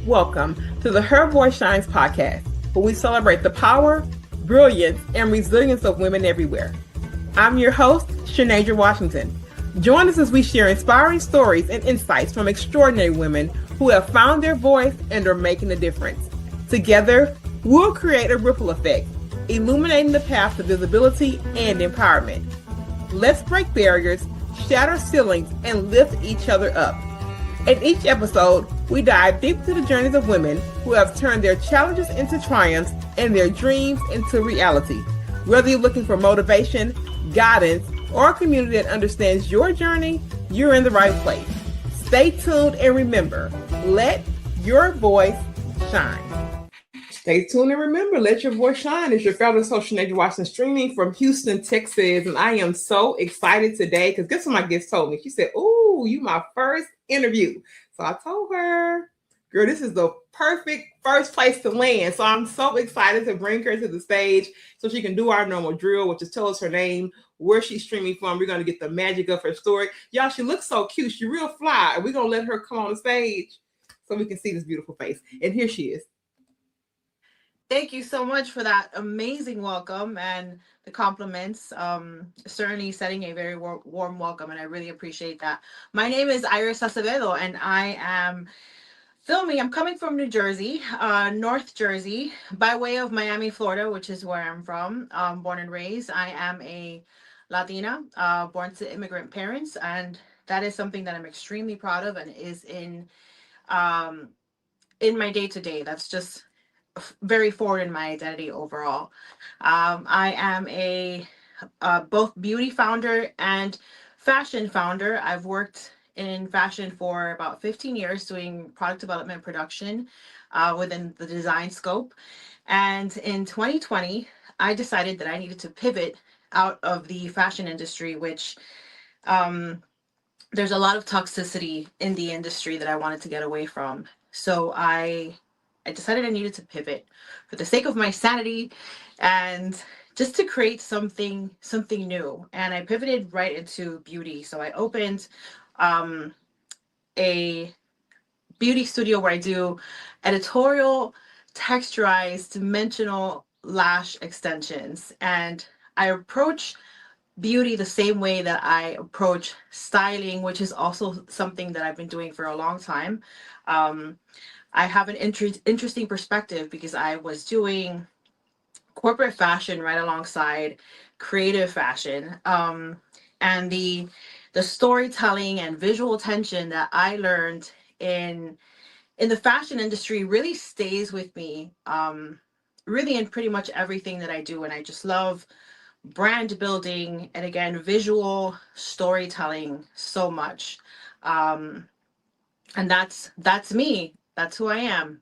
Welcome to the Her Voice Shines podcast, where we celebrate the power, brilliance, and resilience of women everywhere. I'm your host, Shanasia Washington. Join us as we share inspiring stories and insights from extraordinary women who have found their voice and are making a difference. Together, we'll create a ripple effect, illuminating the path to visibility and empowerment. Let's break barriers, shatter ceilings, and lift each other up. In each episode, we dive deep into the journeys of women who have turned their challenges into triumphs and their dreams into reality. Whether you're looking for motivation, guidance, or a community that understands your journey, you're in the right place. Stay tuned and remember, let your voice shine. Stay tuned and remember, let your voice shine. It's your fellow social Shanasia Washington, streaming from Houston, Texas. And I am so excited today because guess what my guest told me? She said, "Ooh, you my first interview." So I told her, girl, this is the perfect first place to land. So I'm so excited to bring her to the stage so she can do our normal drill, which is tell us her name, where she's streaming from. We're going to get the magic of her story. Y'all, she looks so cute. She's real fly. We're going to let her come on the stage so we can see this beautiful face. And here she is. Thank you so much for that amazing welcome and the compliments. Certainly setting a very warm welcome, and I really appreciate that. My name is Iris Acevedo, and I am filming. I'm coming from New Jersey, North Jersey, by way of Miami, Florida, which is where I'm from, born and raised. I am a Latina, born to immigrant parents, and that is something that I'm extremely proud of and is in my day-to-day. That's just very forward in my identity overall. I am a both beauty founder and fashion founder. I've worked in fashion for about 15 years doing product development production within the design scope. And in 2020, I decided that I needed to pivot out of the fashion industry, which there's a lot of toxicity in the industry that I wanted to get away from. So I decided I needed to pivot for the sake of my sanity and just to create something new. And I pivoted right into beauty. So I opened a beauty studio where I do editorial, texturized, dimensional lash extensions. And I approach beauty the same way that I approach styling, which is also something that I've been doing for a long time. I have an interesting perspective because I was doing corporate fashion right alongside creative fashion, and the storytelling and visual attention that I learned in the fashion industry really stays with me, really in pretty much everything that I do. And I just love brand building and, again, visual storytelling so much. And that's me. That's who I am.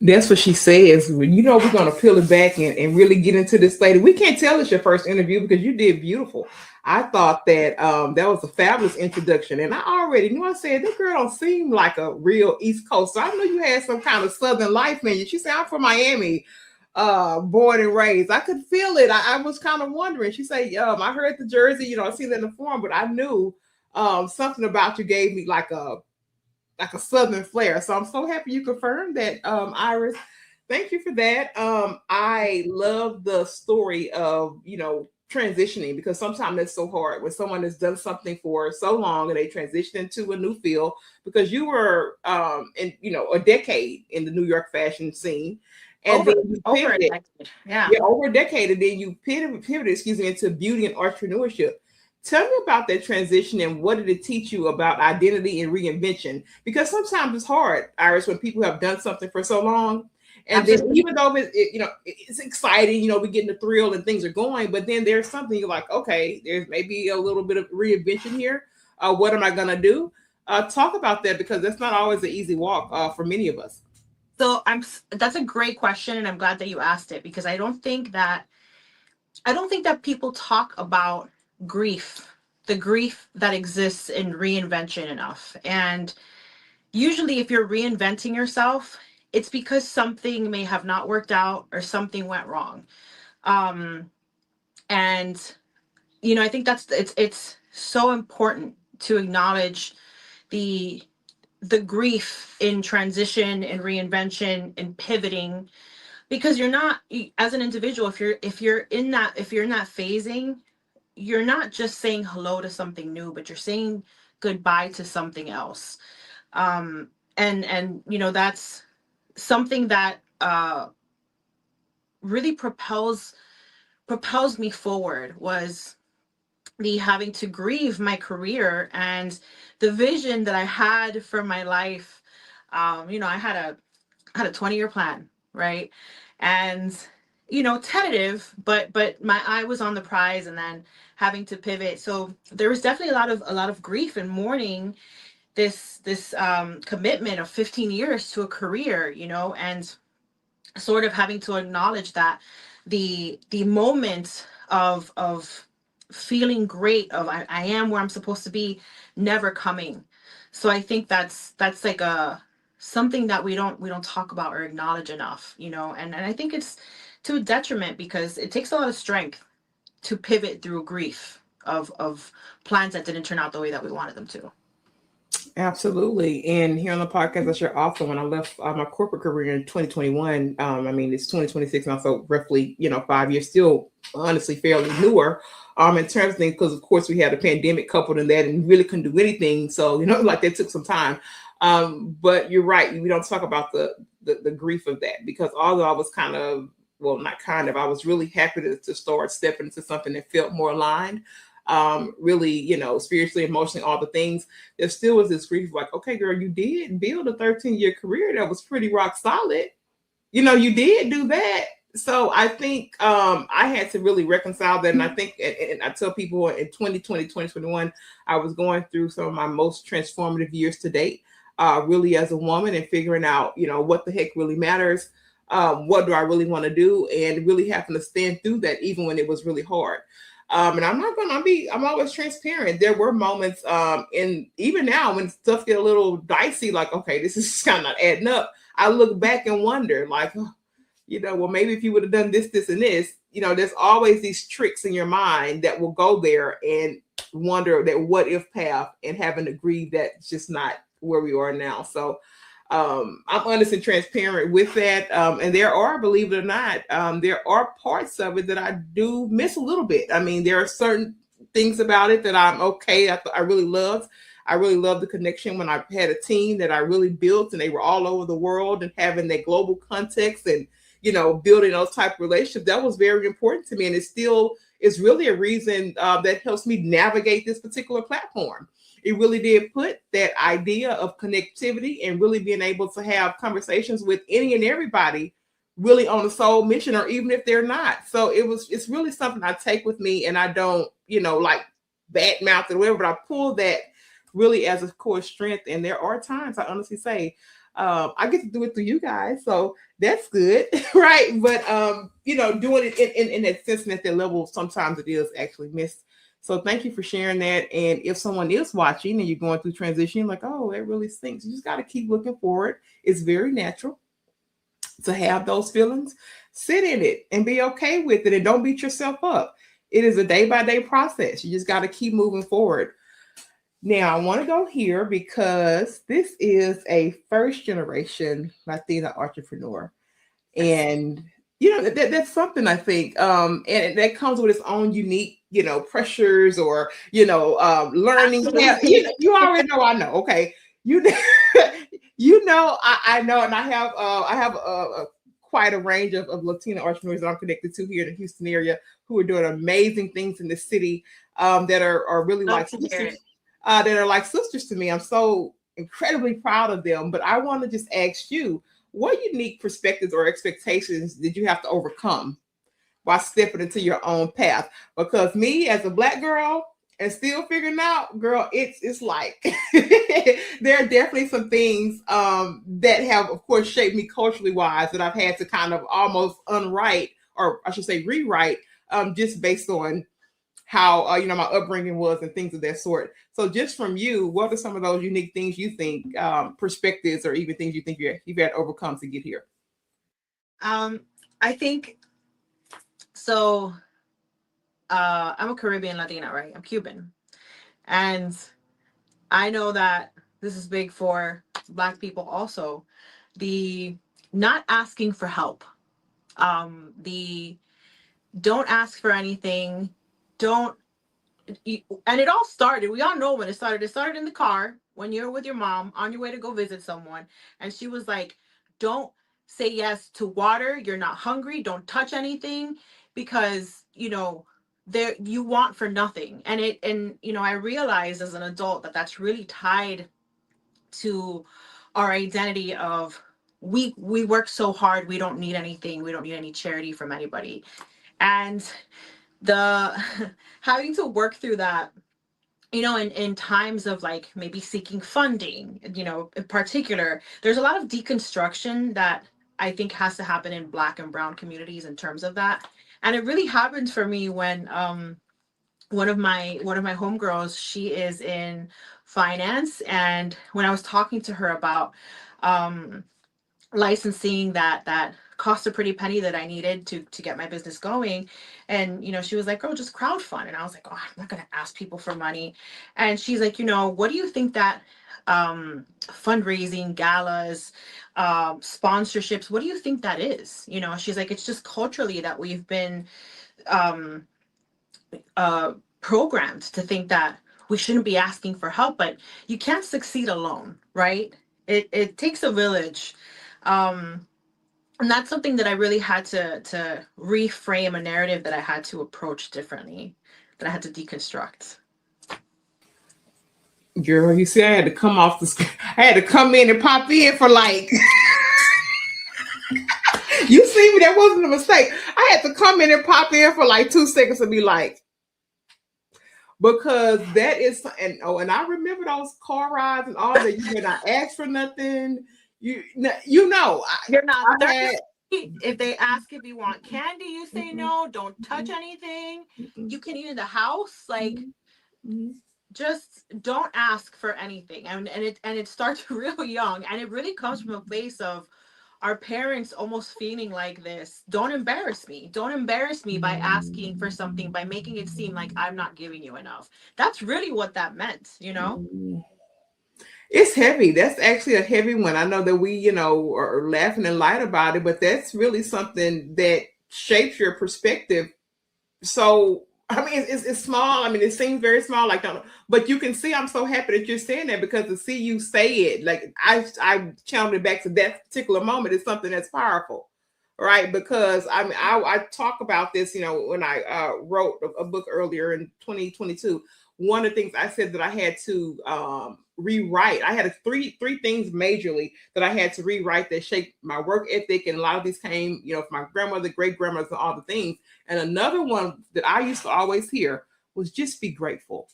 That's what she says. You know, we're going to peel it back and really get into this later. We can't tell it's your first interview because you did beautiful. I thought that that was a fabulous introduction. And I already knew, I said, this girl don't seem like a real East Coast. So I knew you had some kind of Southern life in you. She said, I'm from Miami, born and raised. I could feel it. I was kind of wondering. She said, I heard the Jersey, I seen that in the form, but I knew something about you gave me like a Southern flair. So I'm so happy you confirmed that, Iris. Thank you for that. I love the story of, transitioning, because sometimes that's so hard when someone has done something for so long and they transition into a new field, because you were in, a decade in the New York fashion scene. And then you pivoted. Yeah, over a decade, and then you pivoted, into beauty and entrepreneurship. Tell me about that transition and what did it teach you about identity and reinvention? Because sometimes it's hard, Iris, when people have done something for so long. And Absolutely. Then even though it's exciting, we get the thrill and things are going, but then there's something you're like, okay, there's maybe a little bit of reinvention here. What am I going to do? Talk about that, because that's not always an easy walk for many of us. So that's a great question, and I'm glad that you asked it, because I don't think that people talk about grief, the grief that exists in reinvention enough. And usually if you're reinventing yourself, it's because something may have not worked out or something went wrong. And I think it's so important to acknowledge the the grief in transition and reinvention and pivoting, because you're not, as an individual, if you're in that phasing, you're not just saying hello to something new, but you're saying goodbye to something else. And that's something that really propels me forward, was the having to grieve my career and the vision that I had for my life. I had a 20-year plan, right? And tentative, but my eye was on the prize, and then having to pivot. So there was definitely a lot of grief and mourning this commitment of 15 years to a career, and sort of having to acknowledge that the moment of feeling great, of I am where I'm supposed to be, never coming. So I think that's like a something that we don't talk about or acknowledge enough, and I think it's to a detriment, because it takes a lot of strength to pivot through grief of plans that didn't turn out the way that we wanted them to. Absolutely. And here on the podcast, I share also when I left my corporate career in 2021, I mean, it's 2026 now, so roughly, 5 years, still honestly fairly newer in terms of things, because of course we had a pandemic coupled in that and really couldn't do anything. So, like that took some time. But you're right. We don't talk about the grief of that, because although I was kind of, well, not kind of, I was really happy to start stepping into something that felt more aligned, really, spiritually, emotionally, all the things. There still was this grief, like, okay, girl, you did build a 13-year career that was pretty rock solid. You did do that. So I think I had to really reconcile that. And I think, and I tell people in 2020, 2021, I was going through some of my most transformative years to date, really as a woman, and figuring out, what the heck really matters. What do I really want to do? And really having to stand through that, even when it was really hard. And I'm always transparent. There were moments, and even now when stuff get a little dicey, like, okay, this is kind of not adding up. I look back and wonder, like, well, maybe if you would have done this, this, and this, there's always these tricks in your mind that will go there and wonder that what if path, and having to grieve that's just not where we are now. So I'm honest and transparent with that. And there are, believe it or not, there are parts of it that I do miss a little bit. I mean, there are certain things about it that I'm okay. I really loved. I really loved the connection when I had a team that I really built, and they were all over the world, and having that global context and, building those type of relationships. That was very important to me. And it still is really a reason that helps me navigate this particular platform. It really did put that idea of connectivity and really being able to have conversations with any and everybody really on a soul mission, or even if they're not. So it's really something I take with me, and I don't, like bad mouth or whatever, but I pull that really as a core strength. And there are times I honestly say, I get to do it through you guys. So that's good. Right. But, doing it in that sense and at that level, sometimes it is actually missed. So thank you for sharing that. And if someone is watching and you're going through transition, like, oh, that really stinks, you just got to keep looking forward. It's very natural to have those feelings. Sit in it and be okay with it, and don't beat yourself up. It is a day-by-day process. You just got to keep moving forward. Now, I want to go here because this is a first-generation Latina entrepreneur. And that's something I think, and that comes with its own unique, pressures, or learning. You already know. I know. Okay, you I know, and I have quite a range of Latina entrepreneurs that I'm connected to here in the Houston area, who are doing amazing things in the city, that are really like sisters, that are like sisters to me. I'm so incredibly proud of them. But I want to just ask you, what unique perspectives or expectations did you have to overcome while stepping into your own path? Because me, as a Black girl and still figuring out, girl, it's like there are definitely some things that have, of course, shaped me culturally wise, that I've had to kind of almost unwrite, or I should say rewrite, just based on how my upbringing was and things of that sort. So just from you, what are some of those unique things you think, perspectives, or even things you think you've had to overcome to get here? I think so. I'm a Caribbean Latina, right? I'm Cuban, and I know that this is big for Black people also, the not asking for help, the don't ask for anything, don't and it all started, we all know when it started in the car when you're with your mom on your way to go visit someone, and she was like, don't say yes to water, you're not hungry, don't touch anything, because there you want for nothing. And I realized as an adult that that's really tied to our identity of, we work so hard, we don't need anything, we don't need any charity from anybody. And the having to work through that, in times of like maybe seeking funding, in particular, there's a lot of deconstruction that I think has to happen in Black and Brown communities in terms of that. And it really happened for me when one of my homegirls, she is in finance, and when I was talking to her about um licensing that cost a pretty penny that I needed to get my business going. And she was like, "Oh, just crowdfund." And I was like, "Oh, I'm not gonna ask people for money." And she's like, "What do you think that fundraising, galas, sponsorships, what do you think that is?" She's like, "It's just culturally that we've been um programmed to think that we shouldn't be asking for help, but you can't succeed alone, right? It takes a village." um and that's something that I really had to reframe, a narrative that I had to approach differently, that I had to deconstruct. Girl, you see, I had to come off the screen. I had to come in and pop in for like, you see me, that wasn't a mistake. I had to come in and pop in for like 2 seconds and be like, because that is, and I remember those car rides and all that. You did not ask for nothing. You're not I thirsty. had. If they ask if you want candy, you say no. Don't touch anything. You can eat in the house. Like, just don't ask for anything. And it starts real young, and it really comes from a place of our parents almost feeling like this: don't embarrass me, don't embarrass me by asking for something, by making it seem like I'm not giving you enough. That's really what that meant. It's heavy. That's actually a heavy one. I know that we, are laughing and light about it, but that's really something that shapes your perspective. So, I mean, it's small. I mean, it seems very small, like, don't, but you can see, I'm so happy that you're saying that, because to see you say it, like, I channeled it back to that particular moment, is something that's powerful, right? Because I mean, I talk about this, when I wrote a book earlier in 2022. One of the things I said that I had to rewrite, I had three things majorly that I had to rewrite that shaped my work ethic, and a lot of these came, from my grandmother, great grandmothers, and all the things. And another one that I used to always hear was, just be grateful.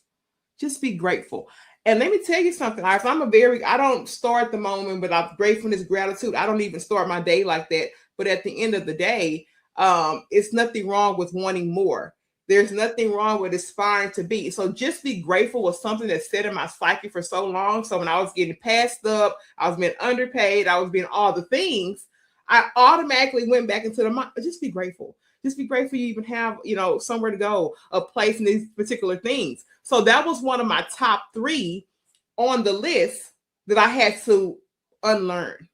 Just be grateful. And let me tell you something. I don't start the moment without gratefulness, gratitude. I don't even start my day like that. But at the end of the day, it's nothing wrong with wanting more. There's nothing wrong with aspiring to be. So just be grateful was something that set in my psyche for so long. So when I was getting passed up, I was being underpaid, I was being all the things, I automatically went back into the mind. Just be grateful. Just be grateful you even have, somewhere to go, a place in these particular things. So that was one of my top 3 on the list that I had to unlearn.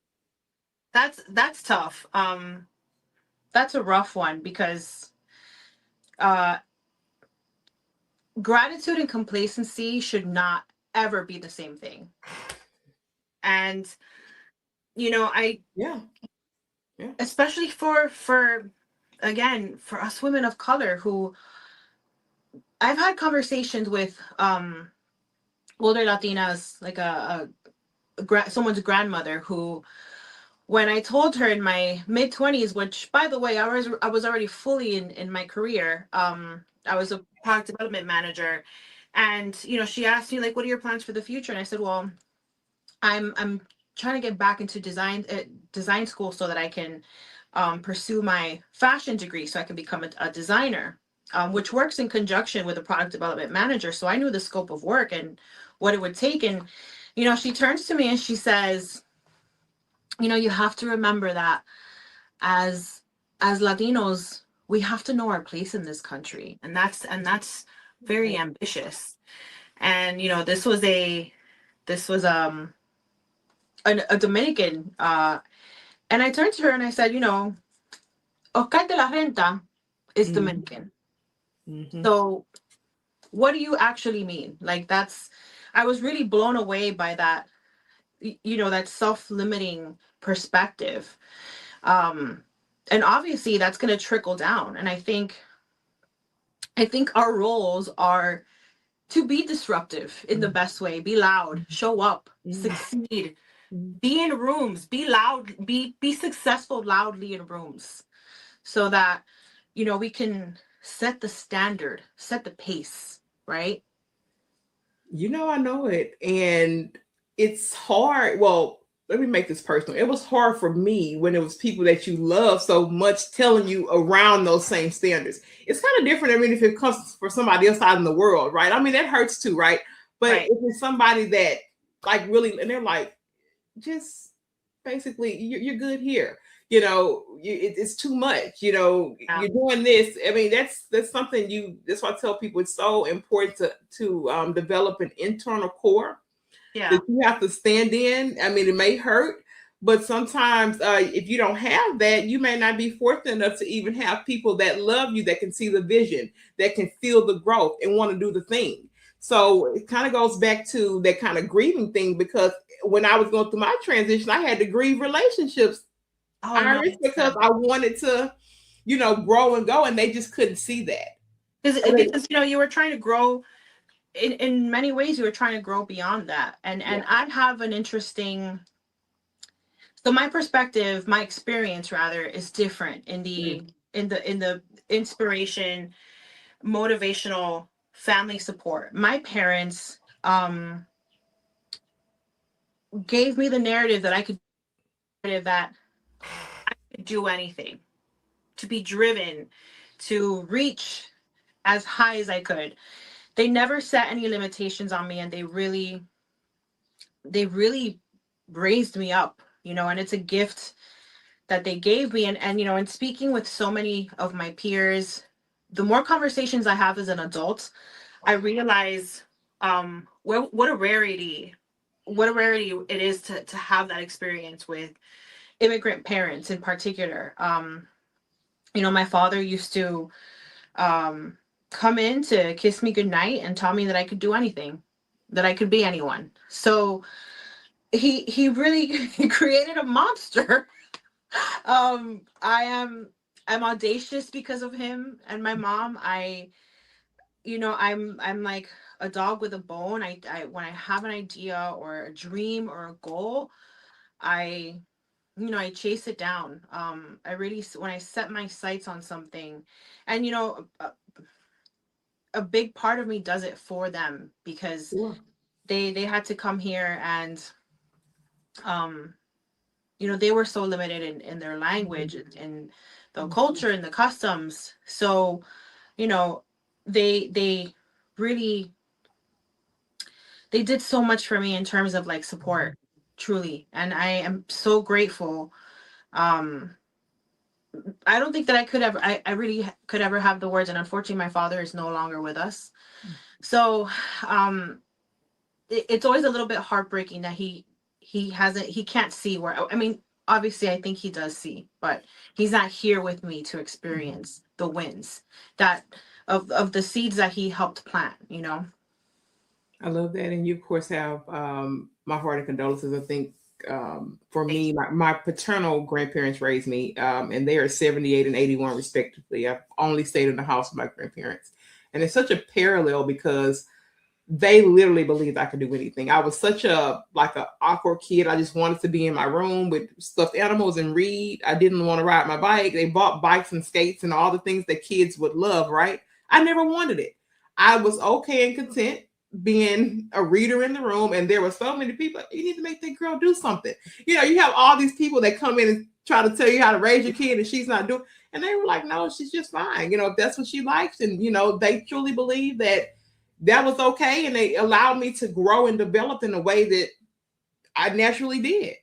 That's tough. That's a rough one, because uh gratitude and complacency should not ever be the same thing. And I Yeah. Yeah. especially for again, for us women of color, who I've had conversations with older Latinas, like someone's grandmother, who, when I told her in my mid 20s, which, by the way, I was already fully in my career. I was a product development manager, and she asked me, like, what are your plans for the future? And I said, well, I'm trying to get back into design school so that I can pursue my fashion degree, so I can become a designer, which works in conjunction with a product development manager. So I knew the scope of work and what it would take. And she turns to me and she says, you have to remember that as Latinos, we have to know our place in this country, and that's very ambitious. And this was a Dominican, and I turned to her and I said, Oscar de la Renta is Mm-hmm. Dominican. Mm-hmm. So what do you actually mean? Like, I was really blown away by that, that self-limiting perspective. Um, and obviously that's going to trickle down. And I think our roles are to be disruptive in the best way, be loud, show up, succeed, be in rooms, be loud, be successful loudly in rooms, so that we can set the standard, set the pace, right? I know it. And it's hard. Well, let me make this personal. It was hard for me when it was people that you love so much telling you around those same standards. It's kind of different. I mean, if it comes for somebody else out in the world, right? I mean, that hurts too, right? But Right. if it's somebody that like really, and they're like, just basically, you're good here. It's too much. Yeah. You're doing this. I mean, that's something That's why I tell people it's so important to develop an internal core Yeah. that you have to stand in. I mean, it may hurt, but sometimes if you don't have that, you may not be fortunate enough to even have people that love you, that can see the vision, that can feel the growth and want to do the thing. So it kind of goes back to that kind of grieving thing, because when I was going through my transition, I had to grieve relationships, Oh no. Iris, because I wanted to, grow and go, and they just couldn't see that. Because you were trying to grow in many ways. You were trying to grow beyond that, and Yeah. I have an interesting. So my perspective, my experience rather, is different in the Mm. inspiration, motivational, family support. My parents gave me the narrative that I could do anything, to be driven, to reach as high as I could. They never set any limitations on me, and they really raised me up, and it's a gift that they gave me. And speaking with so many of my peers, the more conversations I have as an adult, I realize what a rarity it is to have that experience with immigrant parents in particular. My father used to um, come in to kiss me goodnight and tell me that I could do anything, that I could be anyone. So he really created a monster. I'm audacious because of him and my mom. I'm like a dog with a bone. I when I have an idea or a dream or a goal, I I chase it down. I really, when I set my sights on something, and a big part of me does it for them, because Sure. they had to come here, and um they were so limited in their language and the culture and the customs. So you know they really, they did so much for me in terms of like support, truly, and I am so grateful. um I don't think that I really could ever have the words, and unfortunately my father is no longer with us. So um it's always a little bit heartbreaking that he can't see where, I mean, obviously I think he does see, but he's not here with me to experience the wins that of the seeds that he helped plant. I love that. And you, of course, have my heart and condolences. I think for Thank me, my paternal grandparents raised me, and they are 78 and 81, respectively. I've only stayed in the house with my grandparents. And it's such a parallel because they literally believed I could do anything. I was such a awkward kid. I just wanted to be in my room with stuffed animals and read. I didn't want to ride my bike. They bought bikes and skates and all the things that kids would love, right? I never wanted it. I was okay and content being a reader in the room, and there were so many people. You need to make that girl do something. You have all these people that come in and try to tell you how to raise your kid, and she's not doing. And they were like, "No, she's just fine. If that's what she likes." And they truly believe that was okay, and they allowed me to grow and develop in a way that I naturally did.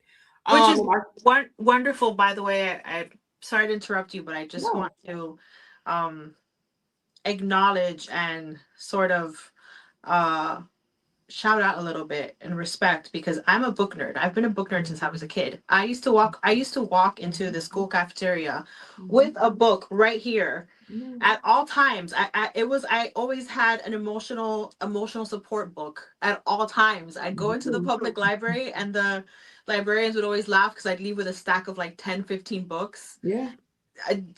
Which is I, wonderful, by the way. I sorry to interrupt you, but I just no, want to um acknowledge and sort of uh shout out a little bit and respect because I'm a book nerd. I've been a book nerd since I was a kid. I used to walk into the school cafeteria with a book right here at all times. I always had an emotional support book at all times. I'd go into the public library and the librarians would always laugh because I'd leave with a stack of like 10, 15 books. Yeah.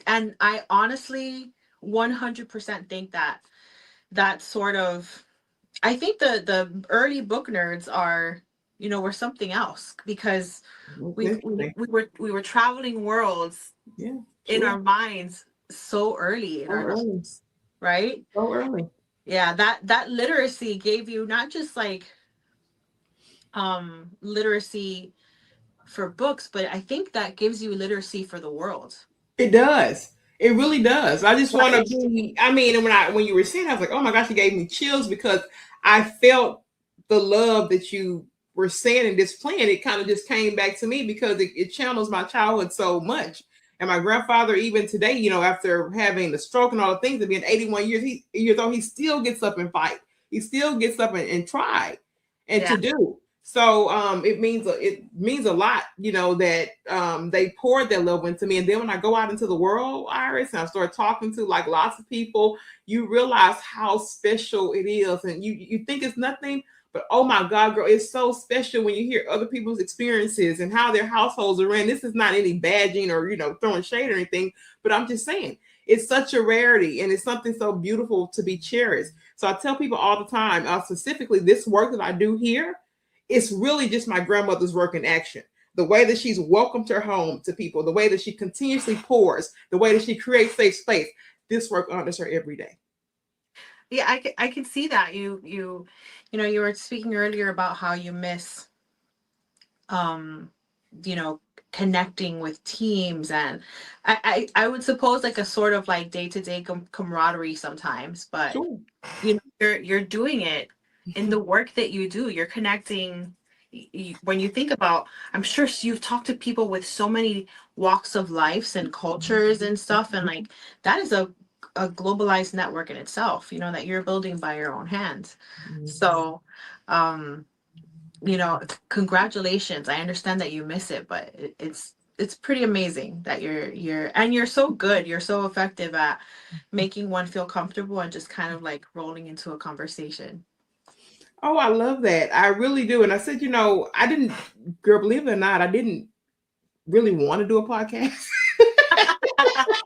And I honestly 100% think that sort of, I think the early book nerds are, were something else because we were traveling worlds Yeah. in Sure. our minds so early in So our lives, early. right? So early. Yeah, that literacy gave you not just like literacy for books, but I think that gives you literacy for the world. It does. It really does. I just want to Right? be. I mean, and when you were saying, I was like, oh my gosh, it gave me chills because I felt the love that you were saying and displaying. It kind of just came back to me because it channels my childhood so much. And my grandfather, even today, after having the stroke and all the things, and being 81 years old, he still gets up and fight. He still gets up and try and Yeah. to do. So it means a lot, that they poured their love into me. And then when I go out into the world, Iris, and I start talking to like lots of people, you realize how special it is. And you think it's nothing, but oh my God, girl, it's so special when you hear other people's experiences and how their households are ran. This is not any badging or throwing shade or anything, but I'm just saying it's such a rarity and it's something so beautiful to be cherished. So I tell people all the time, specifically this work that I do here, it's really just my grandmother's work in action. The way that she's welcomed her home to people, the way that she continuously pours, the way that she creates safe space. This work honors her every day. Yeah, I can see that. You were speaking earlier about how you miss um you know connecting with teams, and I would suppose like a sort of like day-to-day camaraderie sometimes, but Sure. you're doing it in the work that you do. You're connecting. When you think about, I'm sure you've talked to people with so many walks of lives and cultures and stuff, and like that is a globalized network in itself, that you're building by your own hands. So um congratulations. I understand that you miss it, but it's pretty amazing that you're so good. You're so effective at making one feel comfortable and just kind of like rolling into a conversation. Oh, I love that. I really do. And I said, I didn't, girl, believe it or not, I didn't really want to do a podcast.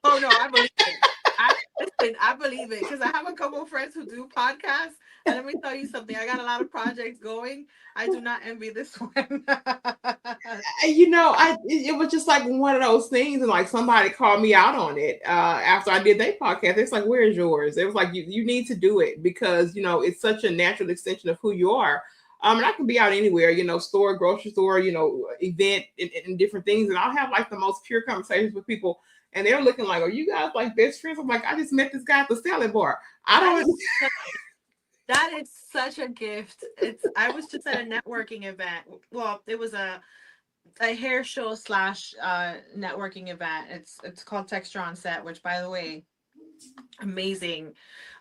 Oh no, I believe it. I believe it because I have a couple of friends who do podcasts, and let me tell you something. I got a lot of projects going. I do not envy this one. It was just like one of those things, and like somebody called me out on it after I did their podcast. It's like, where's yours? It was like you need to do it because it's such a natural extension of who you are. And I can be out anywhere, store, grocery store, event, and different things, and I'll have like the most pure conversations with people, and they're looking like, "Are you guys like best friends?" I'm like, "I just met this guy at the salad bar. I That don't." is that is such a gift. I was just at a networking event. Well, it was a hair show slash networking event. It's called Texture on Set, which by the way, amazing,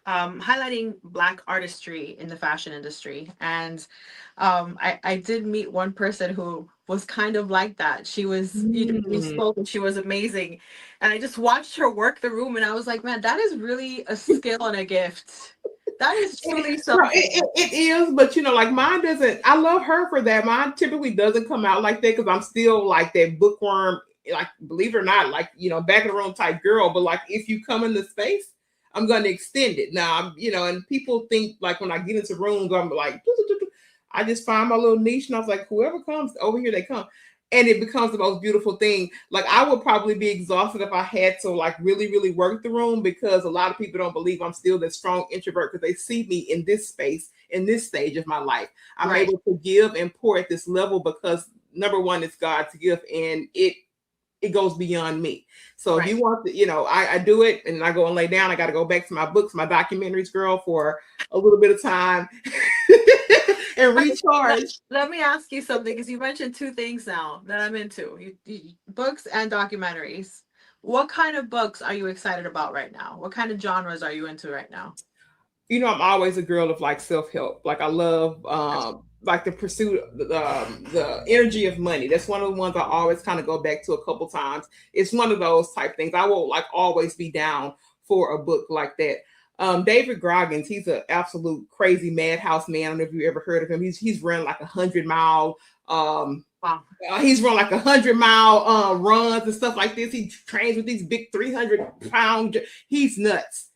highlighting Black artistry in the fashion industry. And I did meet one person who was kind of like that. She was, we Mm. spoke and she was amazing. And I just watched her work the room and I was like, man, that is really a skill and a gift. That is truly Girl, something. it is, but like mine doesn't. I love her for that. Mine typically doesn't come out like that because I'm still like that bookworm, like believe it or not, like back of the room type girl. But like if you come in the space, I'm going to extend it. Now, and people think like when I get into rooms, I'm like, I just find my little niche, and I was like, whoever comes over here, they come. And it becomes the most beautiful thing. Like I would probably be exhausted if I had to like really, really work the room because a lot of people don't believe I'm still that strong introvert because they see me in this space, in this stage of my life. I'm Right, able to give and pour at this level because number one, it's God's gift and it goes beyond me. So if right. you want to, I do it and I go and lay down. I got to go back to my books, my documentaries, girl, for a little bit of time and Let, recharge. let me ask you something because you mentioned two things now that I'm into books and documentaries. What kind of books are you excited about right now? What kind of genres are you into right now? I'm always a girl of like self-help. Like I love like the pursuit of the energy of money. That's one of the ones I always kind of go back to a couple times. It's one of those type things. I will like always be down for a book like that. David Goggins, he's an absolute crazy madhouse man. I don't know if you ever heard of him. He's run like 100-mile Wow. he's run like 100-mile runs and stuff like this. He trains with these big 300-pound. He's nuts.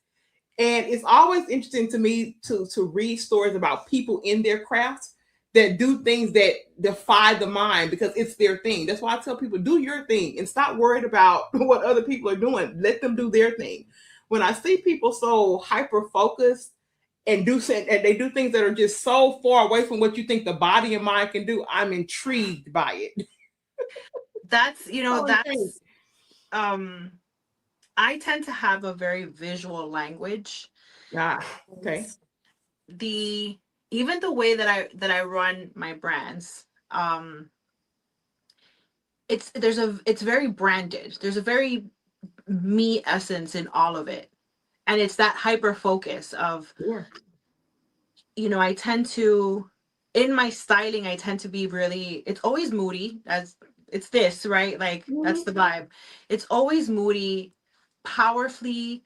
And it's always interesting to me to read stories about people in their crafts that do things that defy the mind because it's their thing. That's why I tell people, do your thing and stop worried about what other people are doing. Let them do their thing. When I see people so hyper focused and they do things that are just so far away from what you think the body and mind can do, I'm intrigued by it. That's So intrigued. I tend to have a very visual language. Okay. Even the way that I run my brands, it's very branded. There's a very me essence in all of it. And it's that hyper focus of, Sure. I tend to, in my styling, I tend to be really, it's always moody, as it's this, right? Like that's the vibe. It's always moody, powerfully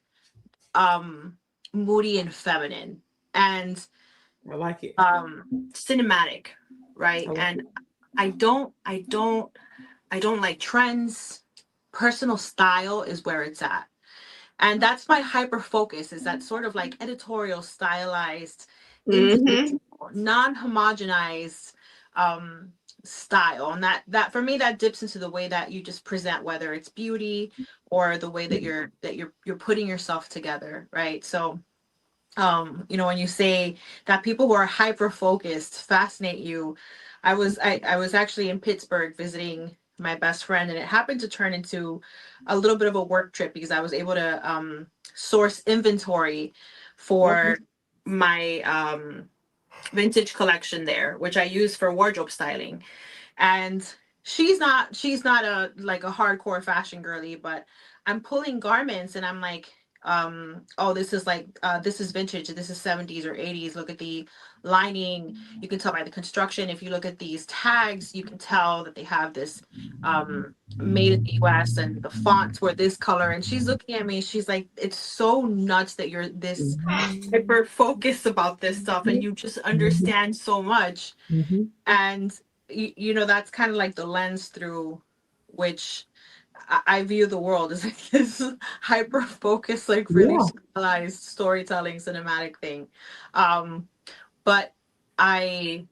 moody and feminine, and I like it. cinematic, right? Like And I don't like trends. Personal style is where it's at. And that's my hyper focus, is that sort of like editorial stylized, mm-hmm. non-homogenized style. And that for me, that dips into the way that you just present, whether it's beauty or the way that you're putting yourself together, right? So when you say that people who are hyper focused fascinate you, I was actually in Pittsburgh visiting my best friend, and it happened to turn into a little bit of a work trip because I was able to source inventory for my vintage collection there, which I use for wardrobe styling. And she's not a like a hardcore fashion girly, but I'm pulling garments and I'm like, oh, this is like this is vintage, this is 70s or 80s. Look at the lining, you can tell by the construction. If you look at these tags, you can tell that they have this made in the US, and the fonts were this color. And she's looking at me, she's like, it's so nuts that you're this hyper focused about this stuff and you just understand so much. And that's kind of like the lens through which I view the world, as like this hyper focused, like really stylized storytelling cinematic thing. But I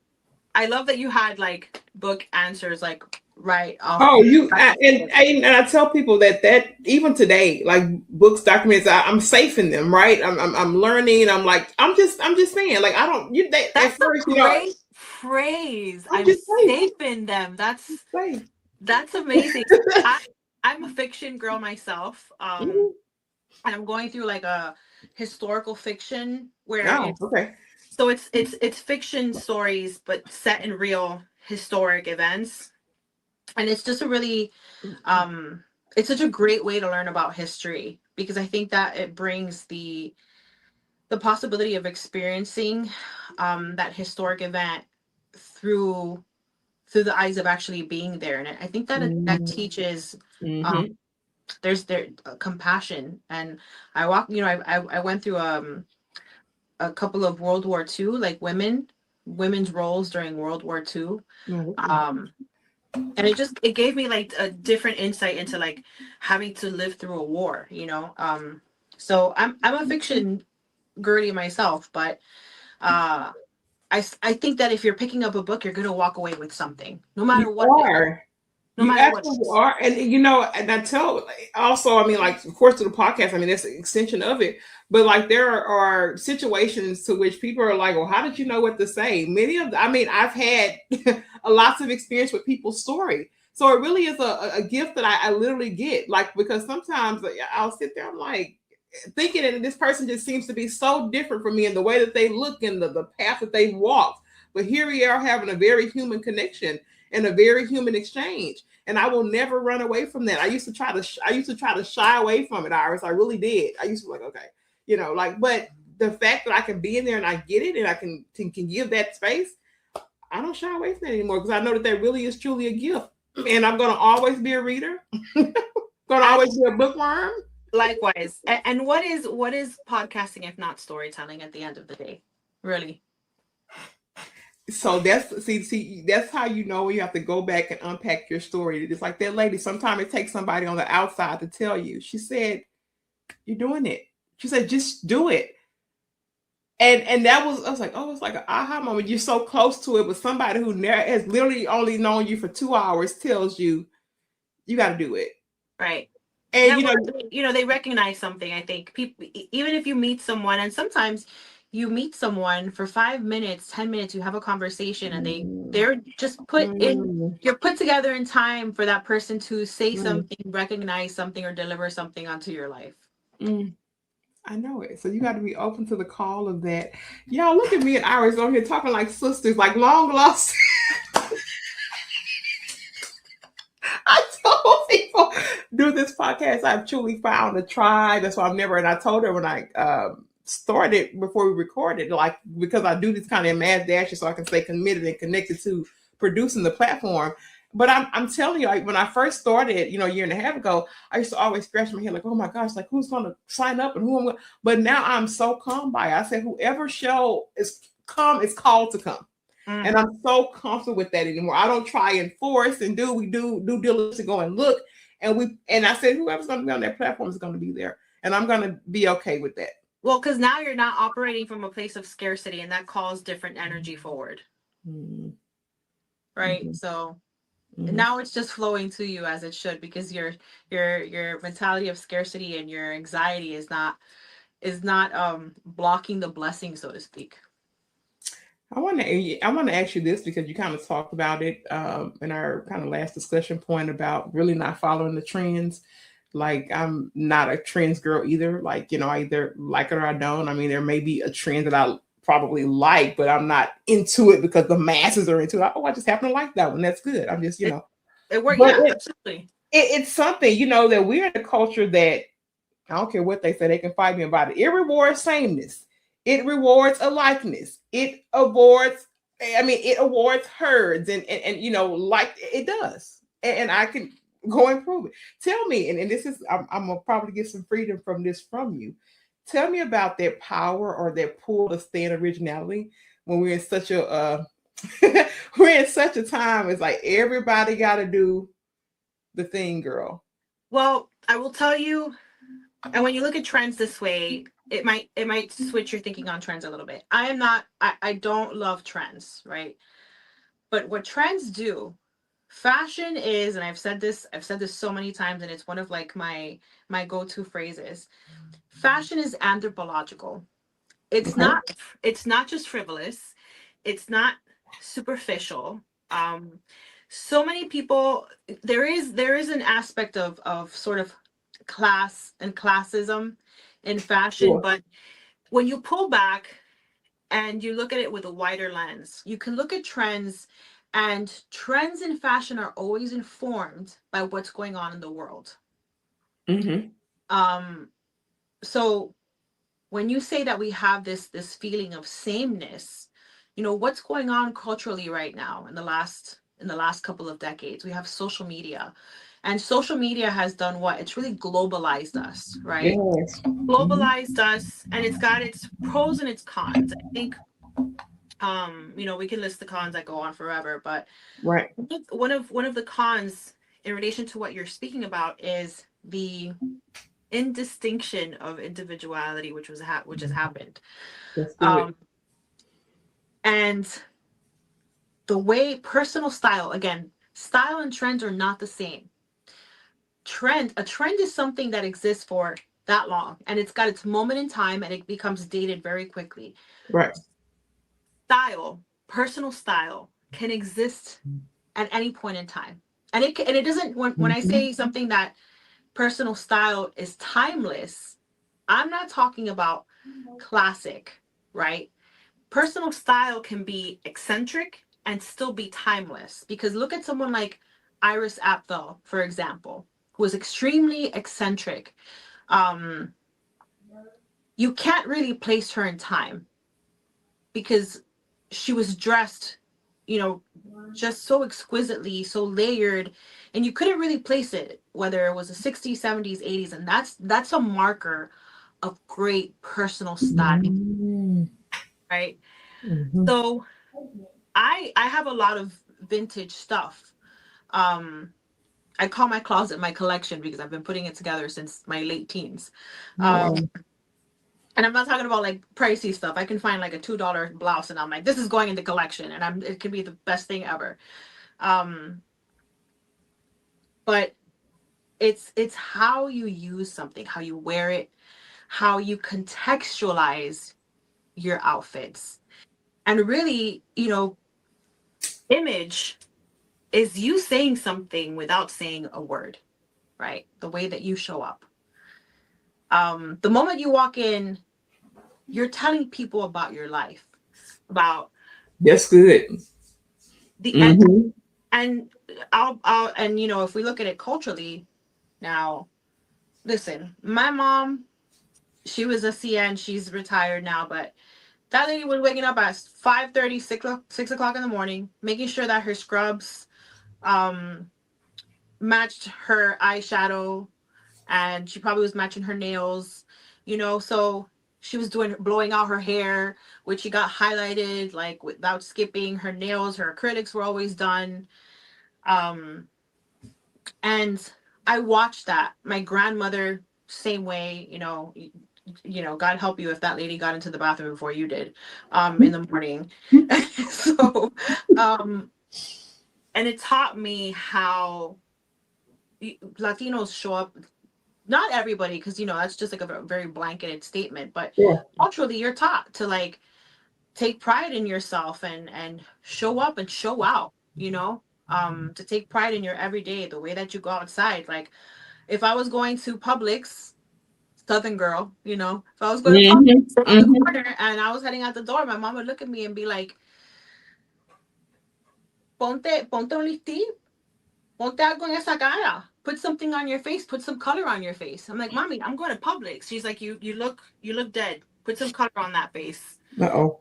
love that you had like book answers like right off. Oh, and I tell people that even today, like books, documents, I'm safe in them, right? I'm learning. I'm like, I'm just saying, like, I don't. That's at first, a great phrase. I'm just safe in them. That's amazing. I'm a fiction girl myself. And I'm going through like a historical fiction where so it's fiction stories but set in real historic events. And it's just a really it's such a great way to learn about history, because I think that it brings the possibility of experiencing that historic event through the eyes of actually being there. And I think that teaches there's compassion. And I went through a couple of World War II, like women's roles during World War II. And it gave me like a different insight into like having to live through a war, so I'm a fiction girly myself, but I think that if you're picking up a book, you're going to walk away with something, no matter what. You absolutely are. And, and I tell also, I mean, like, of course, to the podcast, I mean, that's an extension of it. But like, there are situations to which people are like, well, how did you know what to say? I've had a lots of experience with people's story. So it really is a gift that I literally get. Like, because sometimes I'll sit there, I'm like, thinking that this person just seems to be so different from me in the way that they look and the path that they walked. But here we are having a very human connection and a very human exchange. And I will never run away from that. I used to try to shy away from it, Iris. I really did. I used to be like, okay, but the fact that I can be in there and I get it and I can give that space, I don't shy away from that anymore because I know that really is truly a gift. And I'm gonna always be a reader. Gonna always be a bookworm. Likewise. And what is podcasting if not storytelling at the end of the day? Really? So that's that's how you know you have to go back and unpack your story. It's like that lady. Sometimes it takes somebody on the outside to tell you. She said, "You're doing it." She said, "Just do it." And that was, I was like, oh, it's like an aha moment. You're so close to it, but somebody who has literally only known you for 2 hours tells you you got to do it. Right. And yeah, they recognize something. I think people, even if you meet someone, and sometimes you meet someone for 5 minutes, 10 minutes, you have a conversation, and they're just you're put together in time for that person to say something, recognize something, or deliver something onto your life. I know it. So you got to be open to the call of that. Y'all look at me and Iris on here talking like sisters, like long lost. I told people do this podcast. I've truly found a tribe. That's why and I told her when I started before we recorded, like, because I do this kind of mass dashes so I can stay committed and connected to producing the platform. But I'm telling you, like, when I first started, a year and a half ago, I used to always scratch my head like, oh my gosh, like who's going to sign up and who I'm going to. But now I'm so calm by it. I said, whoever show is called to come. And I'm so comfortable with that anymore. I don't try and force and we do diligence to go and look. And I said, whoever's going to be on that platform is going to be there. And I'm going to be okay with that. Well, because now you're not operating from a place of scarcity, and that calls different energy forward. Right. So now it's just flowing to you as it should, because your mentality of scarcity and your anxiety is not blocking the blessing, so to speak. I want to ask you this, because you kind of talked about it in our kind of last discussion point about really not following the trends. Like, I'm not a trends girl either. Like, I either like it or I don't. I mean, there may be a trend that I probably like, but I'm not into it because the masses are into it. Oh, I just happen to like that one. That's good. I'm just, it works. Yeah, absolutely. It's something, that we're in a culture that, I don't care what they say, they can fight me about it. It rewards sameness. It rewards a likeness. It awards herds and like it does. And I can go and prove it. Tell me, and this is, I'm gonna probably get some freedom from this from you. Tell me about that power or that pull to stay in originality when we're in such a we're in such a time. It's like everybody got to do the thing, girl. Well, I will tell you, and when you look at trends this way, it might switch your thinking on trends a little bit. I don't love trends, right? But what trends do, fashion is, and I've said this so many times, and it's one of like my go-to phrases. Fashion is anthropological. It's not just frivolous. It's not superficial. So many people, there is an aspect of sort of class and classism in fashion, but when you pull back and you look at it with a wider lens, you can look at trends, and trends in fashion are always informed by what's going on in the world. So when you say that we have this feeling of sameness, what's going on culturally right now in the last couple of decades? We have social media, and social media has done what? It's really globalized us, right? Yes. Globalized us, and it's got its pros and its cons. I think we can list the cons that go on forever, but right. One of the cons in relation to what you're speaking about is the indistinction of individuality, which has happened. And the way personal style, again, style and trends are not the same. A trend is something that exists for that long, and it's got its moment in time, and it becomes dated very quickly. Right. Personal style can exist at any point in time, and it doesn't. When I say something that personal style is timeless, I'm not talking about classic, right? Personal style can be eccentric and still be timeless, because look at someone like Iris Apfel, for example, who was extremely eccentric. you can't really place her in time because she was dressed, you know, just so exquisitely, so layered, and you couldn't really place it whether it was the 60s, 70s, 80s, and that's a marker of great personal style, Mm-hmm. right? So I have a lot of vintage stuff. Um I call my closet my collection because I've been putting it together since my late teens. Oh, Um and I'm not talking about like pricey stuff. I can find like a $2 blouse and I'm like, this is going in the collection and it could be the best thing ever. Um but it's how you use something, how you wear it, how you contextualize your outfits. And really, image is you saying something without saying a word, right? The way that you show up. The moment you walk in, you're telling people about your life, about that's good. the Mm-hmm. and and if we look at it culturally now, listen, my mom, she was a CN, she's retired now, but that lady was waking up at 5:30, 6 o'clock in the morning, making sure that her scrubs um matched her eyeshadow, and she probably was matching her nails, so she was doing blowing out her hair, which she got highlighted like without skipping. Her nails, her acrylics were always done. Um and I watched that. My grandmother, same way, God help you if that lady got into the bathroom before you did, in the morning. So, um, and it taught me how Latinos show up. Not everybody, because that's just like a very blanketed statement, but Yeah. culturally, you're taught to like take pride in yourself and show up and show out. To take pride in your everyday, the way that you go outside. Like if I was going to Publix, Southern girl, if I was going to Publix Mm-hmm. around the Mm-hmm. corner and I was heading out the door, my mom would look at me and be like, ponte un lipstick, ponte algo en esa cara. Put something on your face. Put some color on your face. I'm like, mommy, I'm going to Publix. She's like, you look dead. Put some color on that face. Uh-oh.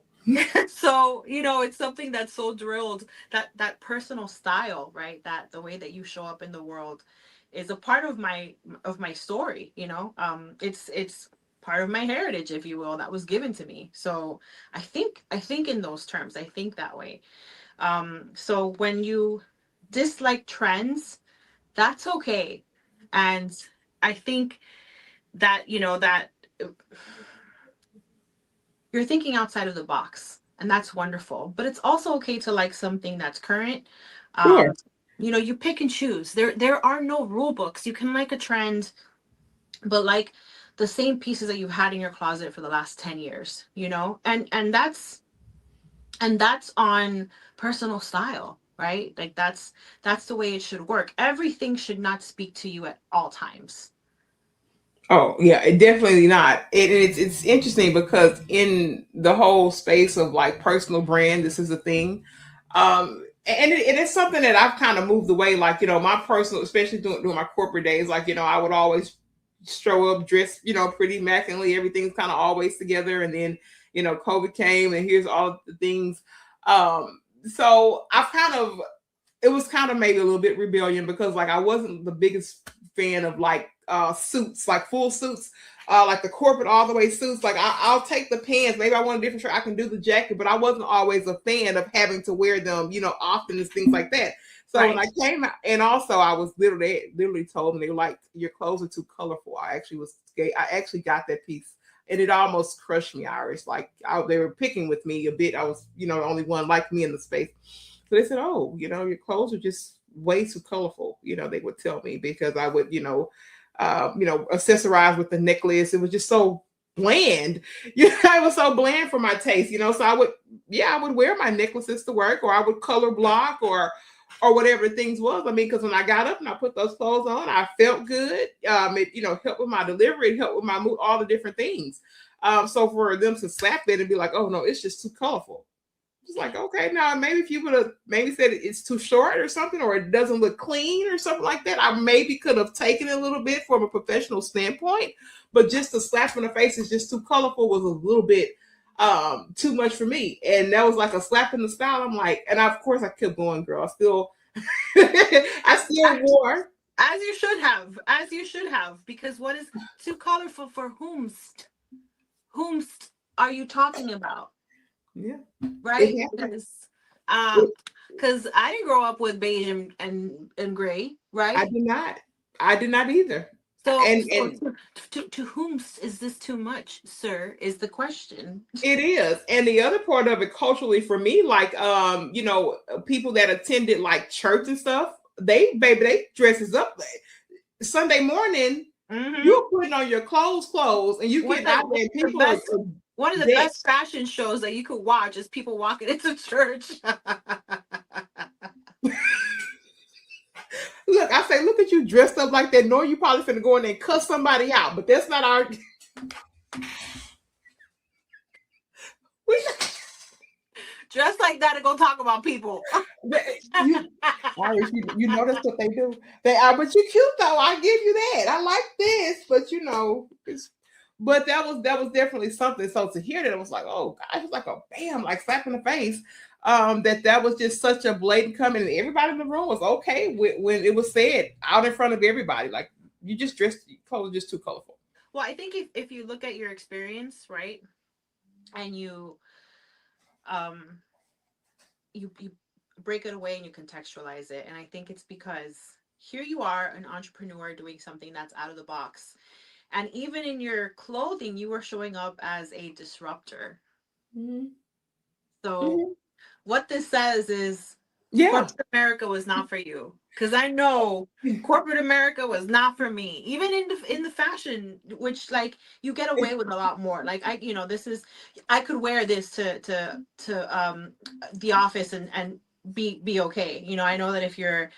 So it's something that's so drilled, that personal style, right? That the way that you show up in the world is a part of my story. It's part of my heritage, if you will, that was given to me. So I think in those terms. I think that way. So when you dislike trends, that's okay. And I think that you're thinking outside of the box, and that's wonderful. But it's also okay to like something that's current. Sure. um you pick and choose. There are no rule books. You can like a trend, but like the same pieces that you've had in your closet for the last 10 years, and that's on personal style, right? Like that's the way it should work. Everything should not speak to you at all times. Oh yeah, definitely not. It's interesting because in the whole space of like personal brand, this is a thing, and it's something that I've kind of moved away. Like my personal, especially during my corporate days, like I would always show up dressed, pretty immaculately. Everything's kind of always together, and then COVID came, and here's all the things. So I've kind of it was kind of maybe a little bit rebellion because like I wasn't the biggest fan of like suits, like full suits, like the corporate all the way suits. Like I'll take the pants. Maybe I want a different shirt. I can do the jacket, but I wasn't always a fan of having to wear them, often and things like that. So when Right. I came out, and also I was literally told me they were like your clothes are too colorful. I actually got that piece. And it almost crushed me, Iris. Like they were picking with me a bit. I was, the only one like me in the space. So they said, "Oh, your clothes are just way too colorful." They would tell me because I would, accessorize with the necklace. It was just so bland. It was so bland for my taste. So I would wear my necklaces to work, or I would color block, or whatever things was. I mean, because when I got up and I put those clothes on, I felt good. It helped with my delivery, it helped with my mood, all the different things. So for them to slap it and be like, "Oh no, it's just too colorful." Just like, okay, now maybe if you would have maybe said it's too short or something, or it doesn't look clean or something like that, I maybe could have taken it a little bit from a professional standpoint. But just the slap in the face is just too colorful was a little bit too much for me. And that was like a slap in the style. I'm like, and of course I kept going, girl. I still I still wore. As you should have, because what is too colorful for whomst? Whomst are you talking about? Yeah. Right? It happened. Because I didn't grow up with beige and gray, I right? did not. I did not either. So, And to whom is this too much, sir? Is the question. it is. And the other part of it culturally for me, like people that attended like church and stuff, they dresses up Sunday morning. Mm-hmm. You're putting on your clothes, and you get out there and people are one of the best fashion shows that you could watch is people walking into church. Look, I say, look at you dressed up like that, knowing you probably finna go in there and cuss somebody out, but that's not our. Dress like that and go talk about people. Irish, you know that's what they do. They are, but you cute though. I give you that. I like this, but but that was definitely something. So to hear that, I was like, oh gosh, it was like a bam, like slap in the face. That was just such a blatant comment, and everybody in the room was okay when it was said out in front of everybody. Like you just dressed, your clothes are just too colorful. Well, I think if you look at your experience, right, and you you break it away and you contextualize it, and I think it's because here you are, an entrepreneur doing something that's out of the box, and even in your clothing, you were showing up as a disruptor. Mm-hmm. So what this says is corporate America was not for you, because I know corporate America was not for me. Even in the fashion, which like you get away with a lot more. Like I could wear this to the office and be okay. I know that if you're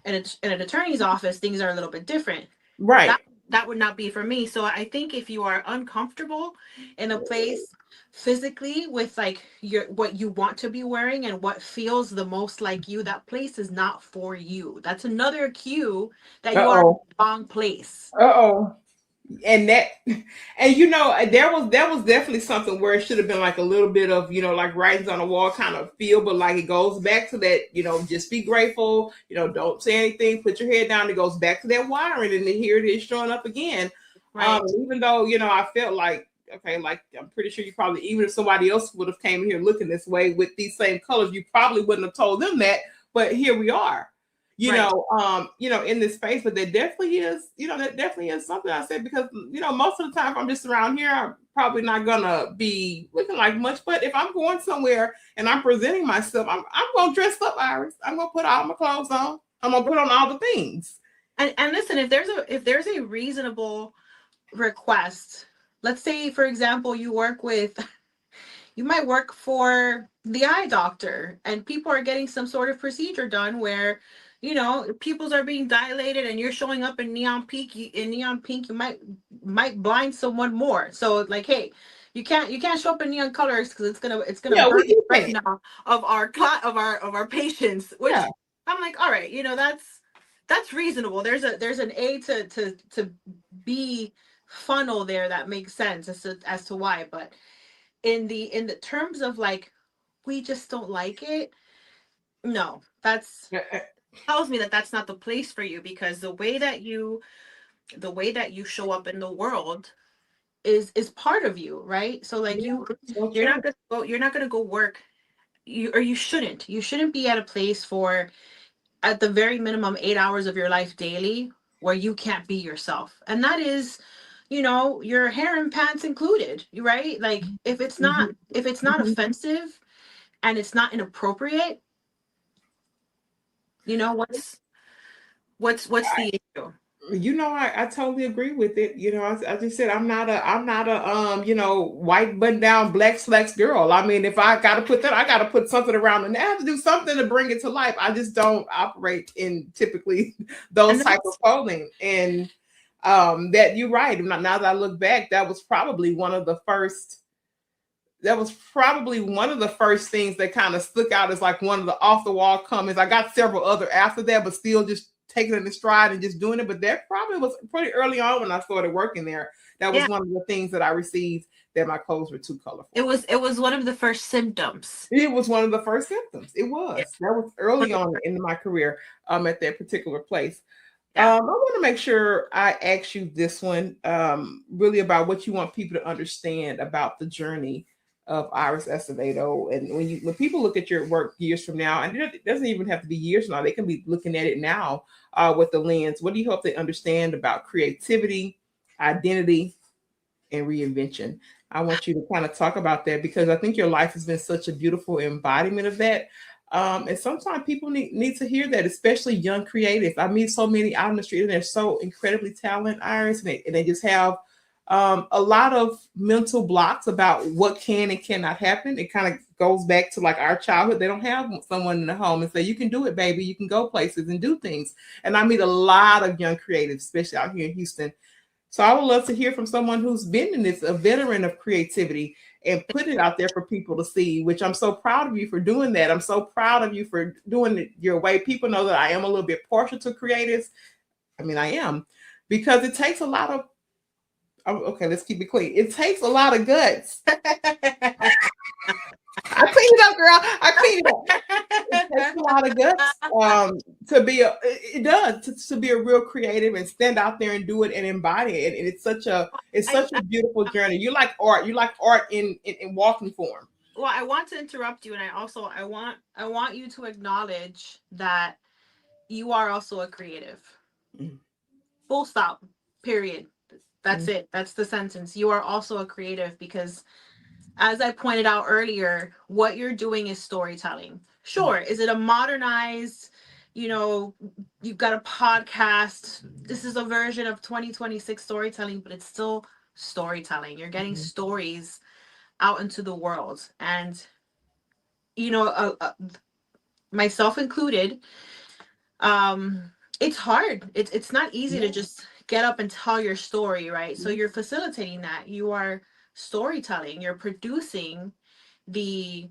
in an attorney's office, things are a little bit different. Right. That would not be for me. So I think if you are uncomfortable in a place physically with like what you want to be wearing and what feels the most like you, that place is not for you. That's another cue that you are in the wrong place. And there was definitely something where it should have been like a little bit of like writings on the wall kind of feel, but like it goes back to that, just be grateful, don't say anything, put your head down. It goes back to that wiring, and then here it is showing up again. Right. Even though I felt like, okay, like I'm pretty sure you probably, even if somebody else would have came in here looking this way with these same colors, you probably wouldn't have told them that, but here we are. In this space, but there definitely is, something I said, because, most of the time if I'm just around here, I'm probably not gonna be looking like much, but if I'm going somewhere and I'm presenting myself, I'm gonna dress up, Iris. I'm gonna put all my clothes on. I'm gonna put on all the things. And listen, if there's a reasonable request, let's say, for example, you might work for the eye doctor and people are getting some sort of procedure done where pupils are being dilated and you're showing up in neon pink. You might blind someone more. So like, hey, you can't show up in neon colors because it's gonna burn the retina of our patients. Which I'm like, all right, that's reasonable. There's an A to B funnel there that makes sense as to why. But in the terms of like, we just don't like it. No, that's tells me that that's not the place for you, because the way that you show up in the world is part of you, right? So like you're not gonna go work, you shouldn't be at a place for, at the very minimum, 8 hours of your life daily where you can't be yourself, and that is your hair and pants included, right? Like if it's not offensive and it's not inappropriate, what's the issue? I totally agree with it. I just said I'm not a white button down black slacks girl. I mean, if I got to put that, I got to put something around, and I have to do something to bring it to life. I just don't operate in typically those type of clothing. And that you're right. Now that I look back, that was probably one of the first that was probably one of the first things that kind of stuck out as like one of the off the wall comments. I got several other after that, but still just taking it in stride and just doing it. But that probably was pretty early on when I started working there. That was Yeah. one of the things that I received, that my clothes were too colorful. It was one of the first symptoms. It was one of the first symptoms. It was. Yeah. That was early on in my career at that particular place. Yeah. I want to make sure I ask you this one, really about what you want people to understand about the journey of Iris Acevedo. And when people look at your work years from now, and it doesn't even have to be years from now, they can be looking at it now with the lens. What do you hope they understand about creativity, identity, and reinvention? I want you to kind of talk about that, because I think your life has been such a beautiful embodiment of that. And sometimes people need to hear that, especially young creatives. I meet so many out in the street and they're so incredibly talented, Iris, and they just have a lot of mental blocks about what can and cannot happen. It kind of goes back to like our childhood. They don't have someone in the home and say, you can do it, baby. You can go places and do things. And I meet a lot of young creatives, especially out here in Houston. So I would love to hear from someone who's been in this, a veteran of creativity, and put it out there for people to see, which I'm so proud of you for doing that. I'm so proud of you for doing it your way. People know that I am a little bit partial to creatives. I mean, I am, because it takes a lot of, okay, let's keep it clean. It takes a lot of guts. I clean it up, girl. I clean it up. It takes a lot of guts to be it does to be a real creative and stand out there and do it and embody it. And it's such a beautiful journey. You like art. You like art in walking form. Well, I want to interrupt you, and I want you to acknowledge that you are also a creative. Mm. Full stop. Period. That's it. That's the sentence. You are also a creative, because as I pointed out earlier, what you're doing is storytelling. Sure, is it a modernized, you've got a podcast. This is a version of 2026 storytelling, but it's still storytelling. You're getting stories out into the world. And, myself included, it's hard. It's not easy to just get up and tell your story, right? So you're facilitating that. You are storytelling. You're producing the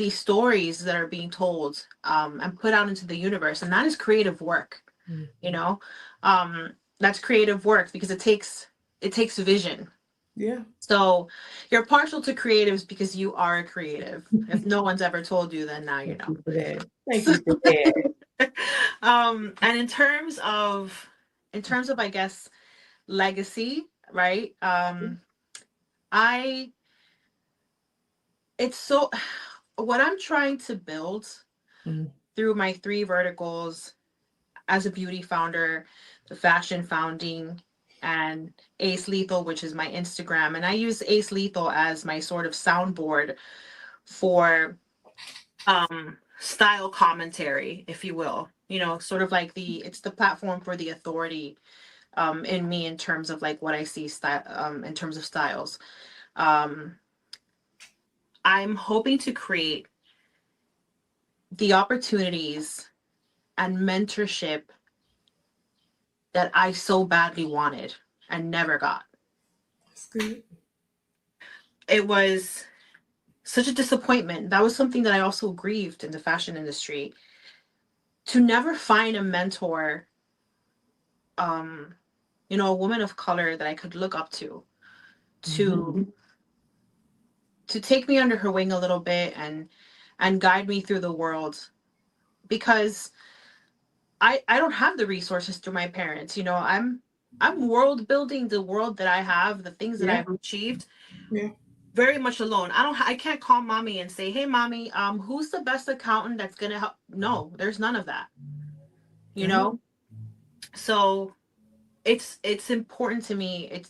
stories that are being told and put out into the universe, and that is creative work. That's creative work, because it takes vision. Yeah. So you're partial to creatives because you are a creative. If no one's ever told you, then now you know. Thank you for that. And in terms of I guess legacy, right? It's so what I'm trying to build through my 3 verticals as a beauty founder, the fashion founding, and Ace Lethal, which is my Instagram. And I use Ace Lethal as my sort of soundboard for style commentary, if you will. Sort of like it's the platform for the authority in me, in terms of like what I see style in terms of styles. I'm hoping to create the opportunities and mentorship that I so badly wanted and never got. That's good. It was such a disappointment. That was something that I also grieved in the fashion industry, to never find a mentor, a woman of color that I could look up to take me under her wing a little bit and guide me through the world, because I don't have the resources through my parents. I'm world building the world that I have, the things that I've achieved, very much alone. I can't call mommy and say, hey mommy, who's the best accountant that's gonna help? No, there's none of that. So it's important to me. It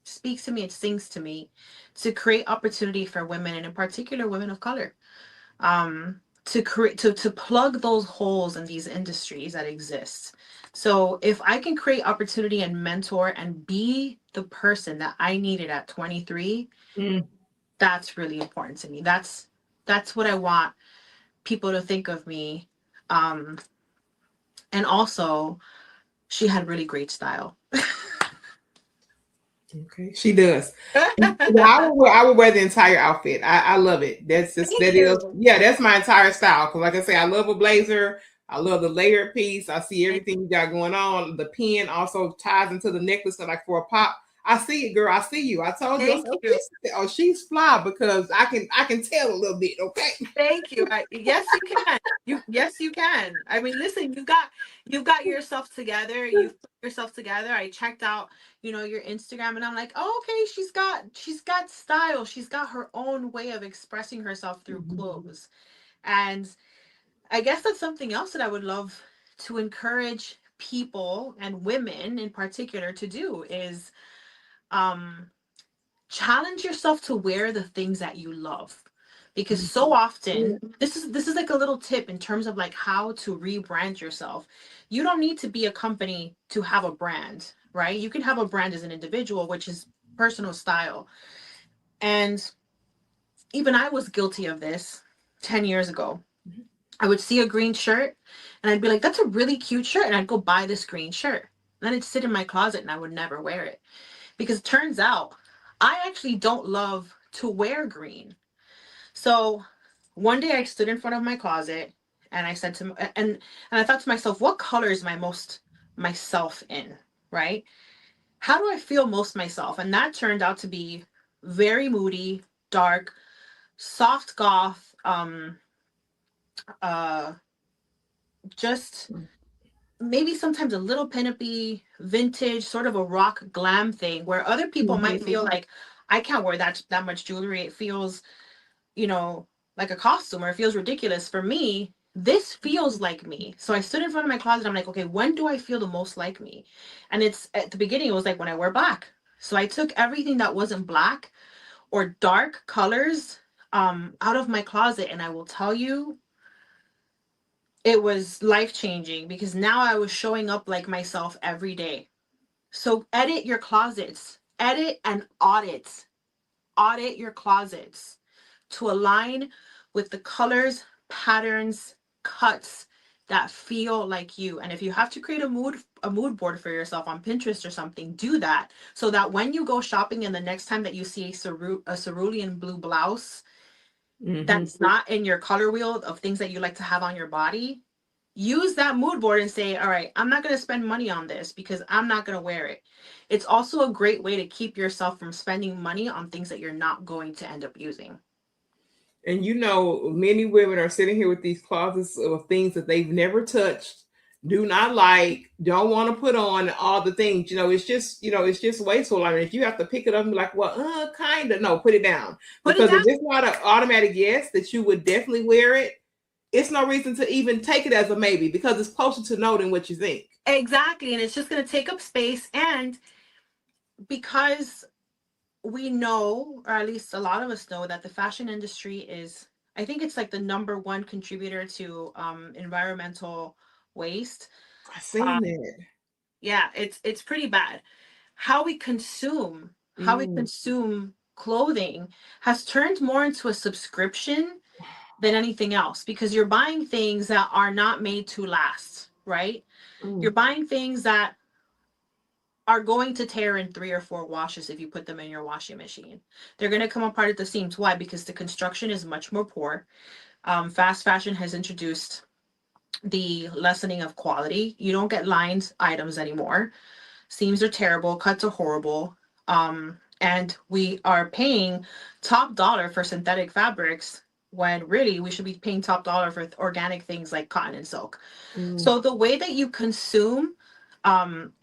speaks to me, it sings to me, to create opportunity for women, and in particular women of color, to plug those holes in these industries that exist. So if I can create opportunity and mentor and be the person that I needed at 23, that's really important to me. That's what I want people to think of me. And also, she had really great style. Okay, she does. Yeah, I would wear the entire outfit. I love it. Thank you. Yeah, that's my entire style. Cause like I say, I love a blazer. I love the layered piece. I see everything you got going on. The pin also ties into the necklace, so like for a pop. I see it, girl. I see you. I told you. I Thank you. said, oh, she's fly because I can tell a little bit. Okay. Thank you. Yes, you can. Yes, you can. I mean, listen, you've got yourself together. You've put yourself together. I checked out, your Instagram, and I'm like, oh, okay, she's got style. She's got her own way of expressing herself through clothes. And I guess that's something else that I would love to encourage people and women in particular to do is um challenge yourself to wear the things that you love, because so often this is like a little tip in terms of like how to rebrand yourself. You don't need to be a company to have a brand, right? You can have a brand as an individual, which is personal style. And even I was guilty of this 10 years ago. I would see a green shirt and I'd be like, that's a really cute shirt, and I'd go buy this green shirt, and then it'd sit in my closet and I would never wear it, because it turns out I actually don't love to wear green. So one day I stood in front of my closet and I said and I thought to myself, what color is my most myself in, right? How do I feel most myself? And that turned out to be very moody, dark, soft goth, uh, just maybe sometimes a little pinup-y, vintage, sort of a rock glam thing, where other people might feel like, I can't wear that much jewelry. It feels, like a costume, or it feels ridiculous. For me, this feels like me. So I stood in front of my closet. I'm like, okay, when do I feel the most like me? And it's at the beginning, it was like when I wear black. So I took everything that wasn't black or dark colors out of my closet. And I will tell you, it was life changing, because now I was showing up like myself every day. So edit your closets, edit and audit your closets to align with the colors, patterns, cuts that feel like you. And if you have to create a mood board for yourself on Pinterest or something, do that, so that when you go shopping and the next time that you see a cerulean blue blouse that's not in your color wheel of things that you like to have on your body, use that mood board and say, all right, I'm not going to spend money on this because I'm not going to wear it. It's also a great way to keep yourself from spending money on things that you're not going to end up using. And many women are sitting here with these closets of things that they've never touched, do not like, don't want to put on all the things. It's just wasteful. I mean, if you have to pick it up and be like, well, kind of, no, put it down. Because if it's not an automatic yes that you would definitely wear it, it's no reason to even take it as a maybe, because it's closer to no than what you think. Exactly. And it's just going to take up space. And because we know, or at least a lot of us know, that the fashion industry is, I think it's like the number one contributor to environmental waste. I've seen that. Yeah, it's pretty bad. How we consume clothing has turned more into a subscription than anything else, because you're buying things that are not made to last, right? You're buying things that are going to tear in 3 or 4 washes if you put them in your washing machine. They're going to come apart at the seams. Why? Because the construction is much more poor. Fast fashion has introduced the lessening of quality. You don't get lined items anymore. Seams are terrible, cuts are horrible. And we are paying top dollar for synthetic fabrics, when really we should be paying top dollar for organic things like cotton and silk. So the way that you consume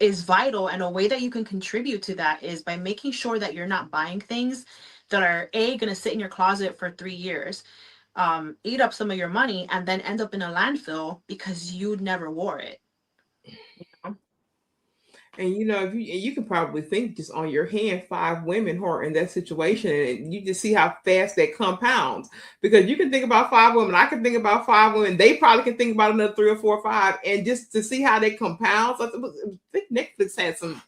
is vital, and a way that you can contribute to that is by making sure that you're not buying things that are going to sit in your closet for 3 years, eat up some of your money, and then end up in a landfill because you never wore it. And if you can probably think just on your hand 5 women who are in that situation, and you just see how fast that compounds. Because you can think about 5 women, I can think about 5 women, they probably can think about another 3 or 4 or 5, and just to see how they compounds. I think Netflix had some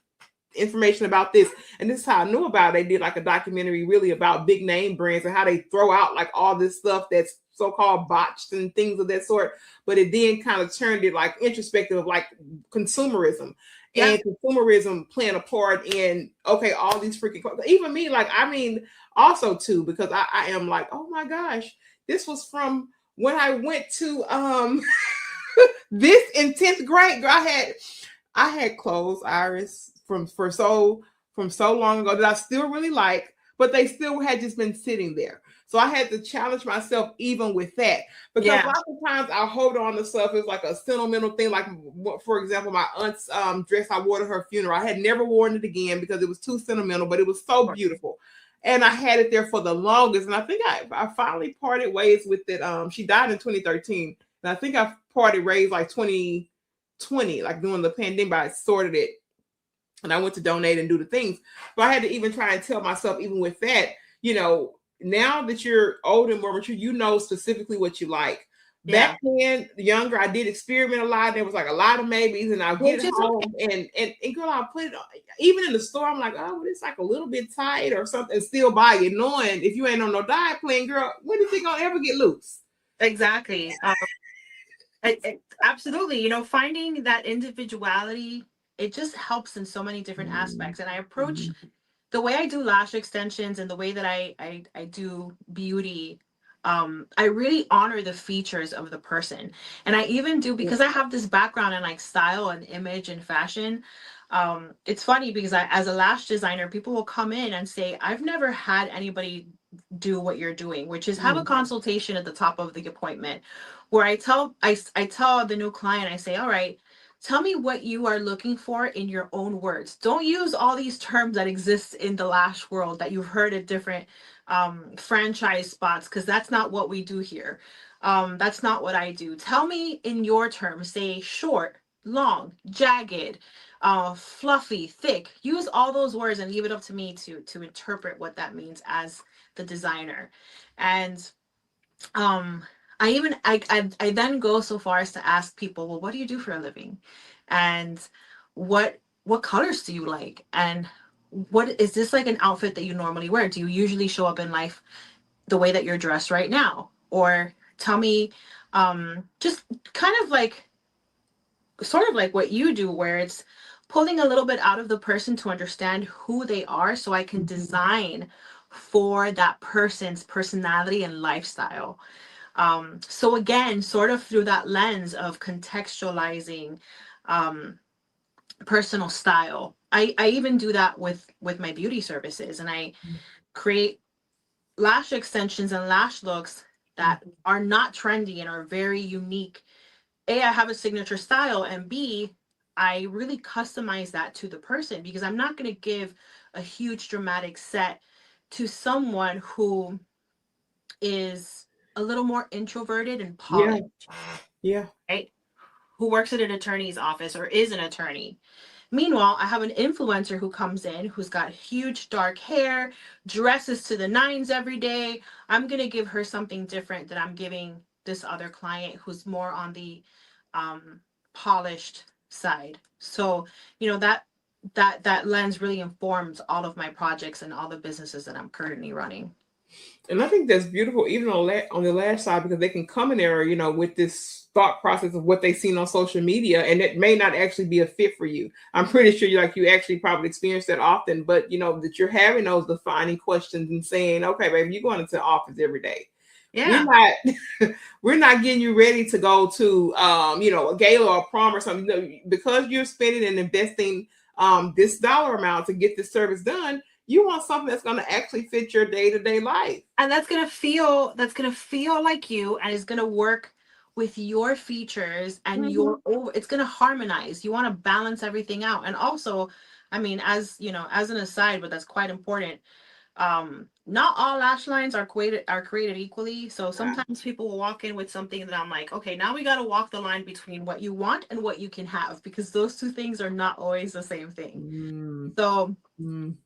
information about this, and this is how I knew about it. They did like a documentary really about big name brands and how they throw out like all this stuff that's so-called botched and things of that sort, but it then kind of turned it like introspective of like consumerism. Yeah. and consumerism playing a part in, okay, all these freaking clothes. Even me, like, I mean, also too, because I am like, oh my gosh, this was from when I went to this in 10th grade. Girl, I had clothes, Iris, from so long ago that I still really like, but they still had just been sitting there. So I had to challenge myself even with that, because Yeah. lots of times I hold on to stuff. It's like a sentimental thing. Like, for example, my aunt's dress I wore to her funeral. I had never worn it again because it was too sentimental, but it was so beautiful. And I had it there for the longest. And I think I finally parted ways with it. She died in 2013. And I think I parted ways like 2020, like during the pandemic. I sorted it and I went to donate and do the things. But I had to even try and tell myself, even with that, now that you're old and more mature, you know specifically what you like. Yeah. Back then, younger, I did experiment a lot. There was like a lot of maybes, and I'll get Which it is okay. home and girl, I'll put it on. Even in the store, I'm like, oh, well, it's like a little bit tight or something, and still buy it, knowing if you ain't on no diet plan, girl, when is it gonna ever get loose? Exactly. Absolutely. Finding that individuality, it just helps in so many different aspects. And I approach the way I do lash extensions and the way that I do beauty. I really honor the features of the person. And I even do, because I have this background in like style and image and fashion. It's funny because as a lash designer, people will come in and say, I've never had anybody do what you're doing, which is have a consultation at the top of the appointment where I tell the new client, I say, all right, tell me what you are looking for in your own words. Don't use all these terms that exist in the lash world that you've heard at different franchise spots, because that's not what we do here. That's not what I do. Tell me in your terms. Say short, long, jagged, fluffy, thick. Use all those words and leave it up to me to interpret what that means as the designer. And um I then go so far as to ask people, well, what do you do for a living, and what colors do you like, and what is this, like an outfit that you normally wear? Do you usually show up in life the way that you're dressed right now? Or tell me, just kind of like sort of like what you do, where it's pulling a little bit out of the person to understand who they are, so I can design for that person's personality and lifestyle. So again, sort of through that lens of contextualizing um, personal style. I even do that with my beauty services, and I create lash extensions and lash looks that are not trendy and are very unique. A, I have a signature style, and B, I really customize that to the person, because I'm not going to give a huge dramatic set to someone who is a little more introverted and Yeah, polished, yeah, right? Who works at an attorney's office or is an attorney. Meanwhile, I have an influencer who comes in who's got huge dark hair, dresses to the nines every day. I'm going to give her something different that I'm giving this other client who's more on the um, polished side. So, that lens really informs all of my projects and all the businesses that I'm currently running. and I think that's beautiful, even on the lash side, because they can come in there, with this thought process of what they've seen on social media, and it may not actually be a fit for you. I'm pretty sure you actually probably experience that often, but that you're having those defining questions and saying, okay, baby, you're going into the office every day. Yeah. We're not getting you ready to go to a gala or a prom or something. Because you're spending and investing this dollar amount to get this service done. You want something that's going to actually fit your day-to-day life, and that's gonna feel like you, and is gonna work with your features and it's gonna harmonize. You want to balance everything out. And also, I mean, as you know, as an aside, but that's quite important, not all lash lines are created equally. So sometimes people will walk in with something that I'm like, okay, now we got to walk the line between what you want and what you can have, because those two things are not always the same thing. So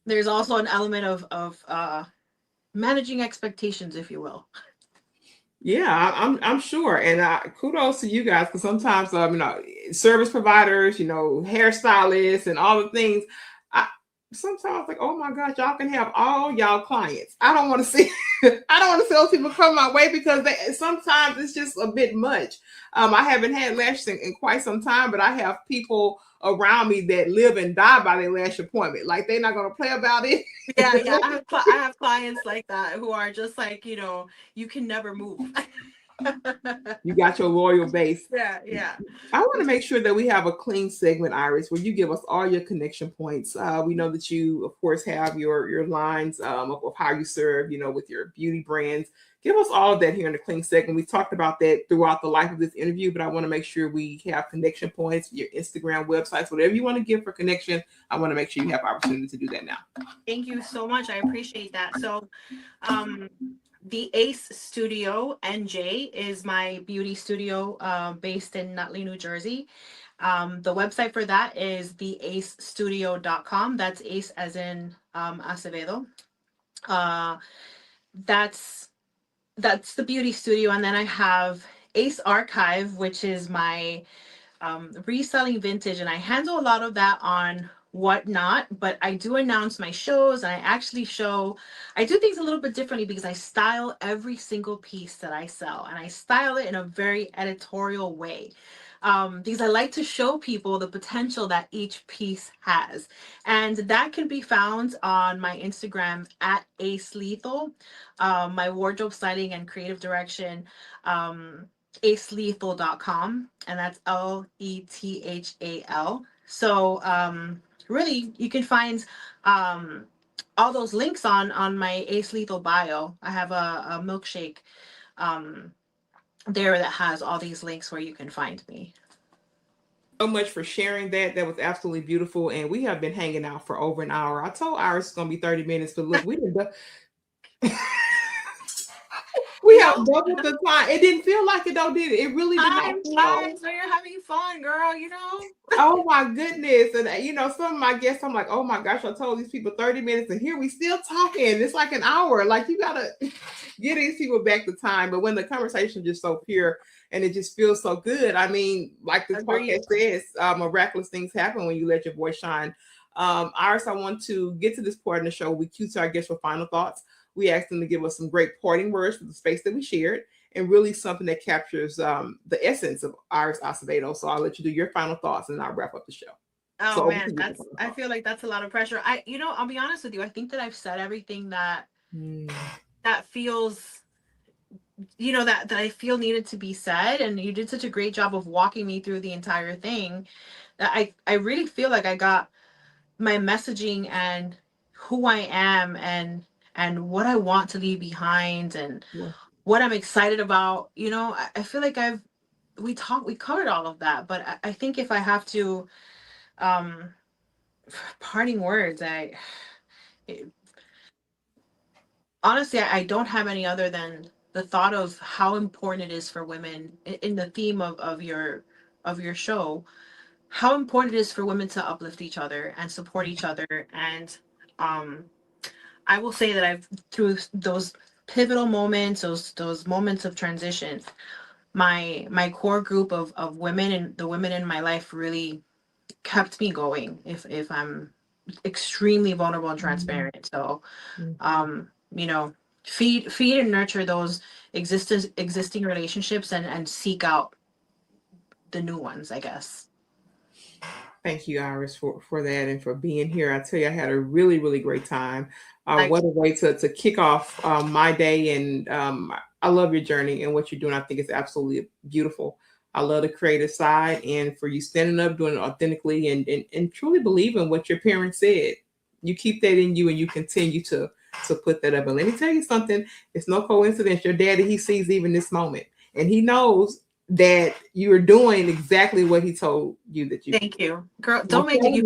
there's also an element of managing expectations, if you will. Yeah, I'm sure, and kudos to you guys, because sometimes service providers, hairstylists, and all the things. sometimes like, oh my gosh, y'all can have all y'all clients. I don't want to see I don't want to see those people come my way because sometimes it's just a bit much. I haven't had lashes in quite some time, but I have people around me that live and die by their lash appointment. Like they're not going to play about it. Yeah, yeah. I have clients like that who are just like, you can never move. You got your loyal base. Yeah, yeah. I want to make sure that we have a clean segment, Iris, where you give us all your connection points. We know that you, of course, have your lines of how you serve, with your beauty brands. Give us all of that here in the clean segment. We talked about that throughout the life of this interview, but I want to make sure we have connection points, your Instagram, websites, whatever you want to give for connection. I want to make sure you have opportunity to do that now. Thank you so much. I appreciate that. So, the Ace Studio NJ is my beauty studio based in Nutley, New Jersey. The website for that is theacestudio.com. That's Ace as in Acevedo. That's the beauty studio. And then I have Ace Archive, which is my reselling vintage. And I handle a lot of that on Whatnot, but I do announce my shows, and I do things a little bit differently because I style every single piece that I sell, and I style it in a very editorial way, because I like to show people the potential that each piece has. And that can be found on my Instagram at Ace Lethal, my wardrobe styling and creative direction, acelethal.com, and that's LETHAL. So really, you can find all those links on my Ace Lethal bio. I have a milkshake there that has all these links where you can find me. So much for sharing that. That was absolutely beautiful. And we have been hanging out for over an hour. I told Iris it's going to be 30 minutes, but look, we didn't. We have doubled the time. It didn't feel like it though, did it? It really did I'm not. so you're having fun, girl, Oh my goodness. And some of my guests, I'm like, oh my gosh, I told these people 30 minutes and here we still talking. It's like an hour. Like you gotta get these people back to time. But when the conversation is just so pure and it just feels so good. I mean, like this podcast says, miraculous things happen when you let your voice shine. Iris, I want to get to this part in the show. We cue to our guests for final thoughts. We asked them to give us some great parting words for the space that we shared and really something that captures the essence of Iris Acevedo. So I'll let you do your final thoughts and I'll wrap up the show. Oh man, I feel like that's a lot of pressure. I'll be honest with you. I think that I've said everything that feels, that I feel needed to be said. And you did such a great job of walking me through the entire thing that I really feel like I got my messaging and who I am and what I want to leave behind and what I'm excited about. I feel like we covered all of that, but I think if I have to, parting words, honestly, I don't have any other than the thought of how important it is for women in the theme of your show, how important it is for women to uplift each other and support each other. And I will say that I've, through those pivotal moments, those moments of transition, my core group of women and the women in my life really kept me going if I'm extremely vulnerable and transparent. So feed and nurture those existing relationships and seek out the new ones, I guess. Thank you, Iris, for that and for being here. I tell you, I had a really, really great time. What a way to kick off my day. And I love your journey and what you're doing. I think it's absolutely beautiful. I love the creative side and for you standing up, doing it authentically and truly believing what your parents said. You keep that in you and you continue to put that up. And let me tell you something, it's no coincidence. Your daddy, he sees even this moment and he knows that you are doing exactly what he told you that you. Thank you, girl. Don't make me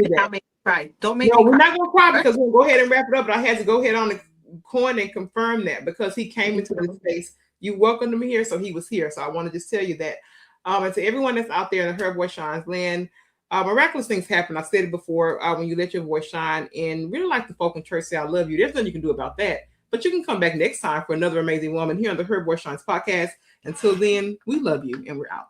cry. Don't make me cry. We're not gonna cry because we'll go ahead and wrap it up. But I had to go ahead on the coin and confirm that because he came into this space. You welcomed him here, so he was here. So I want to just tell you that. And to everyone that's out there in the Her Voice Shines land, miraculous things happen. I said it before, when you let your voice shine, and really like the folk in church say, I love you. There's nothing you can do about that. But you can come back next time for another amazing woman here on the Her Voice Shines podcast. Until then, we love you and we're out.